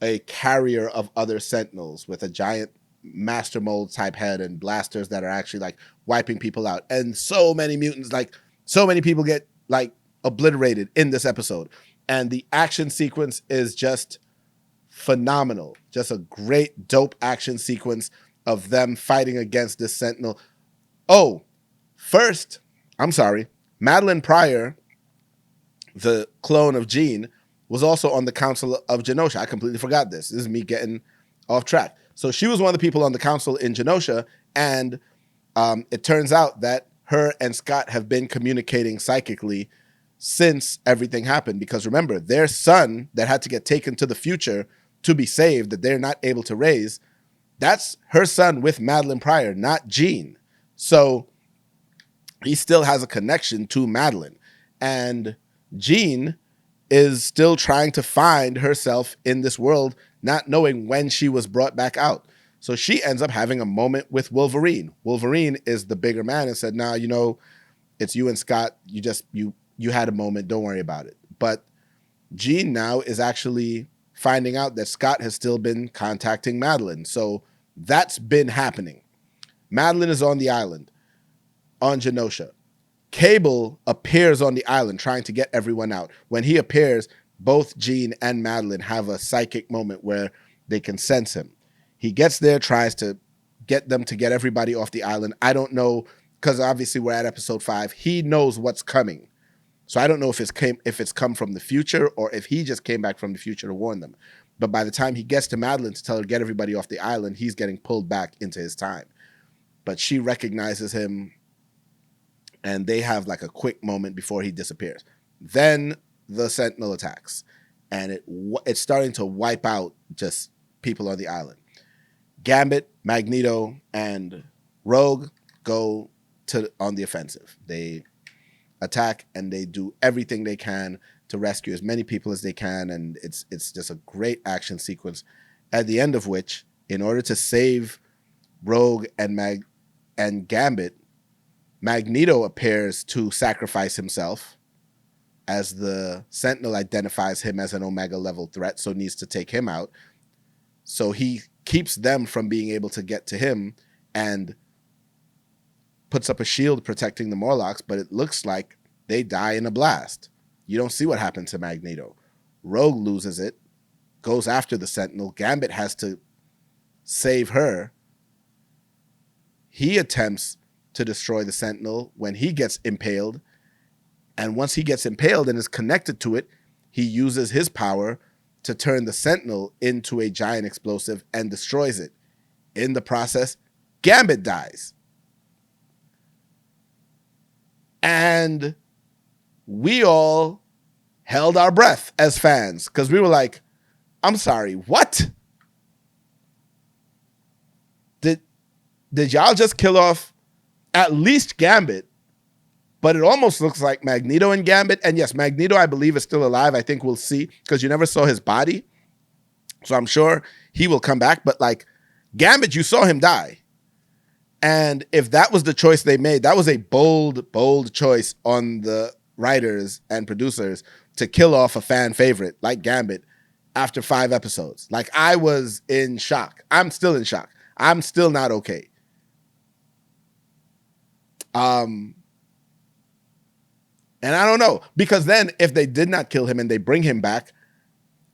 a carrier of other sentinels, with a giant master mold type head and blasters that are actually wiping people out. And so many mutants, so many people get obliterated in this episode. And the action sequence is just phenomenal. Just a great, dope action sequence of them fighting against this sentinel. Oh, first, I'm sorry, Madeline Pryor, the clone of Jean, was also on the Council of Genosha. I completely forgot this. This is me getting off track. So she was one of the people on the council in Genosha, and it turns out that her and Scott have been communicating psychically since everything happened. Because remember, their son that had to get taken to the future to be saved, that they're not able to raise, that's her son with Madeline Pryor, not Jean. So he still has a connection to Madeline. And Jean is still trying to find herself in this world, not knowing when she was brought back out. So she ends up having a moment with Wolverine. Wolverine is the bigger man and said, nah, it's you and Scott. You had a moment. Don't worry about it. But Jean now is actually finding out that Scott has still been contacting Madeline. So that's been happening. Madeline is on the island, on Genosha. Cable appears on the island trying to get everyone out. When he appears, both Jean and Madeline have a psychic moment where they can sense him. He gets there, tries to get them to get everybody off the island. I don't know, because obviously we're at episode 5. He knows what's coming. So I don't know if it's come from the future or if he just came back from the future to warn them. But by the time he gets to Madeline to tell her to get everybody off the island, he's getting pulled back into his time. But she recognizes him, and they have a quick moment before he disappears. Then the Sentinel attacks, and it's starting to wipe out just people on the island. Gambit, Magneto, and Rogue go on the offensive. They attack, and they do everything they can to rescue as many people as they can, and it's just a great action sequence, at the end of which, in order to save Rogue and Gambit, Magneto appears to sacrifice himself, as the Sentinel identifies him as an Omega level threat, so needs to take him out. So he keeps them from being able to get to him and puts up a shield protecting the Morlocks, but it looks like they die in a blast. You don't see what happened to Magneto. Rogue loses it, goes after the Sentinel. Gambit has to save her. He attempts to destroy the Sentinel when he gets impaled. And once he gets impaled and is connected to it, he uses his power to turn the Sentinel into a giant explosive and destroys it. In the process, Gambit dies. And we all held our breath as fans because we were like, I'm sorry, what? Did y'all just kill off at least Gambit? But it almost looks like Magneto and Gambit. And yes, Magneto, I believe, is still alive. I think we'll see, because you never saw his body. So I'm sure he will come back. But like Gambit, you saw him die. And if that was the choice they made, that was a bold, bold choice on the writers and producers to kill off a fan favorite like Gambit after 5 episodes. Like, I was in shock. I'm still in shock. I'm still not okay. And I don't know, because then if they did not kill him and they bring him back,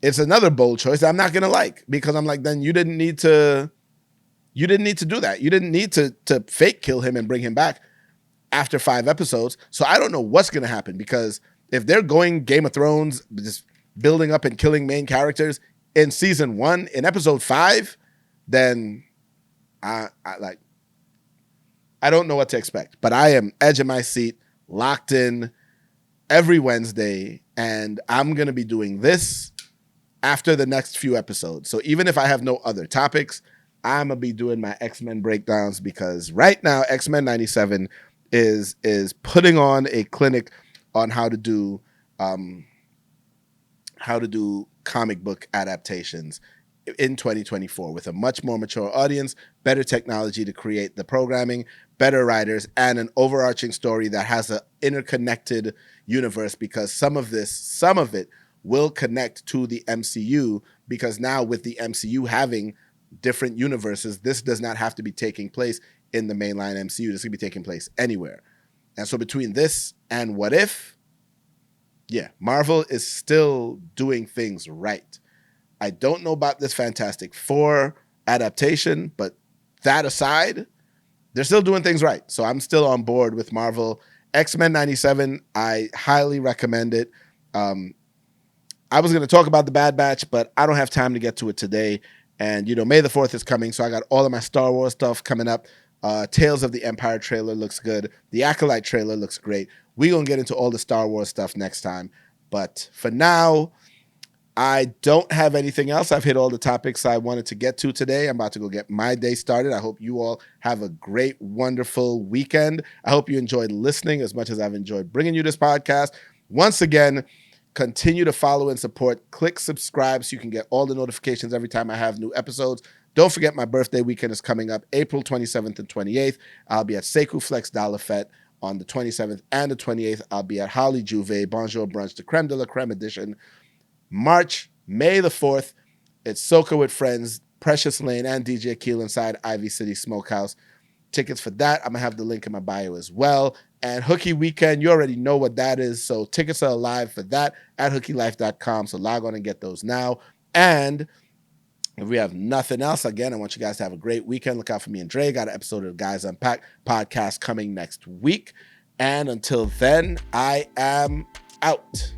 it's another bold choice I'm not going to like, because I'm like, then you didn't need to do that. You didn't need to fake kill him and bring him back after 5 episodes. So I don't know what's going to happen, because if they're going Game of Thrones, just building up and killing main characters in season 1, in episode 5, then I don't know what to expect. But I am edge of my seat, locked in every Wednesday, and I'm going to be doing this after the next few episodes. So even if I have no other topics, I'm going to be doing my X-Men breakdowns, because right now Xmen 97 is putting on a clinic on how to do comic book adaptations in 2024 with a much more mature audience, better technology to create the programming, better writers, and an overarching story that has an interconnected universe, because some of it will connect to the MCU, because now with the MCU having different universes, this does not have to be taking place in the mainline MCU. This can be taking place anywhere. And so between this and What If, yeah, Marvel is still doing things right. I don't know about this Fantastic Four adaptation, but that aside, they're still doing things right. So I'm still on board with Marvel. X-Men 97, I highly recommend it. I was going to talk about The Bad Batch, but I don't have time to get to it today. And, May the 4th is coming, so I got all of my Star Wars stuff coming up. Tales of the Empire trailer looks good. The Acolyte trailer looks great. We're going to get into all the Star Wars stuff next time. But for now, I don't have anything else. I've hit all the topics I wanted to get to today. I'm about to go get my day started. I hope you all have a great, wonderful weekend. I hope you enjoyed listening as much as I've enjoyed bringing you this podcast. Once again, continue to follow and support. Click subscribe so you can get all the notifications every time I have new episodes. Don't forget, my birthday weekend is coming up April 27th and 28th. I'll be at Sekou Flex Dollar Fête on the 27th and the 28th. I'll be at Holly Juve, Bonjour Brunch, the Creme de la Creme edition. May the 4th, it's Soca with Friends, Precious Lane, and DJ Keel inside Ivy City Smokehouse. Tickets for that, I'm going to have the link in my bio as well. And Hookie Weekend, you already know what that is. So tickets are live for that at hookielife.com. So log on and get those now. And if we have nothing else, again, I want you guys to have a great weekend. Look out for me and Dre. Got an episode of Guys Unpack podcast coming next week. And until then, I am out.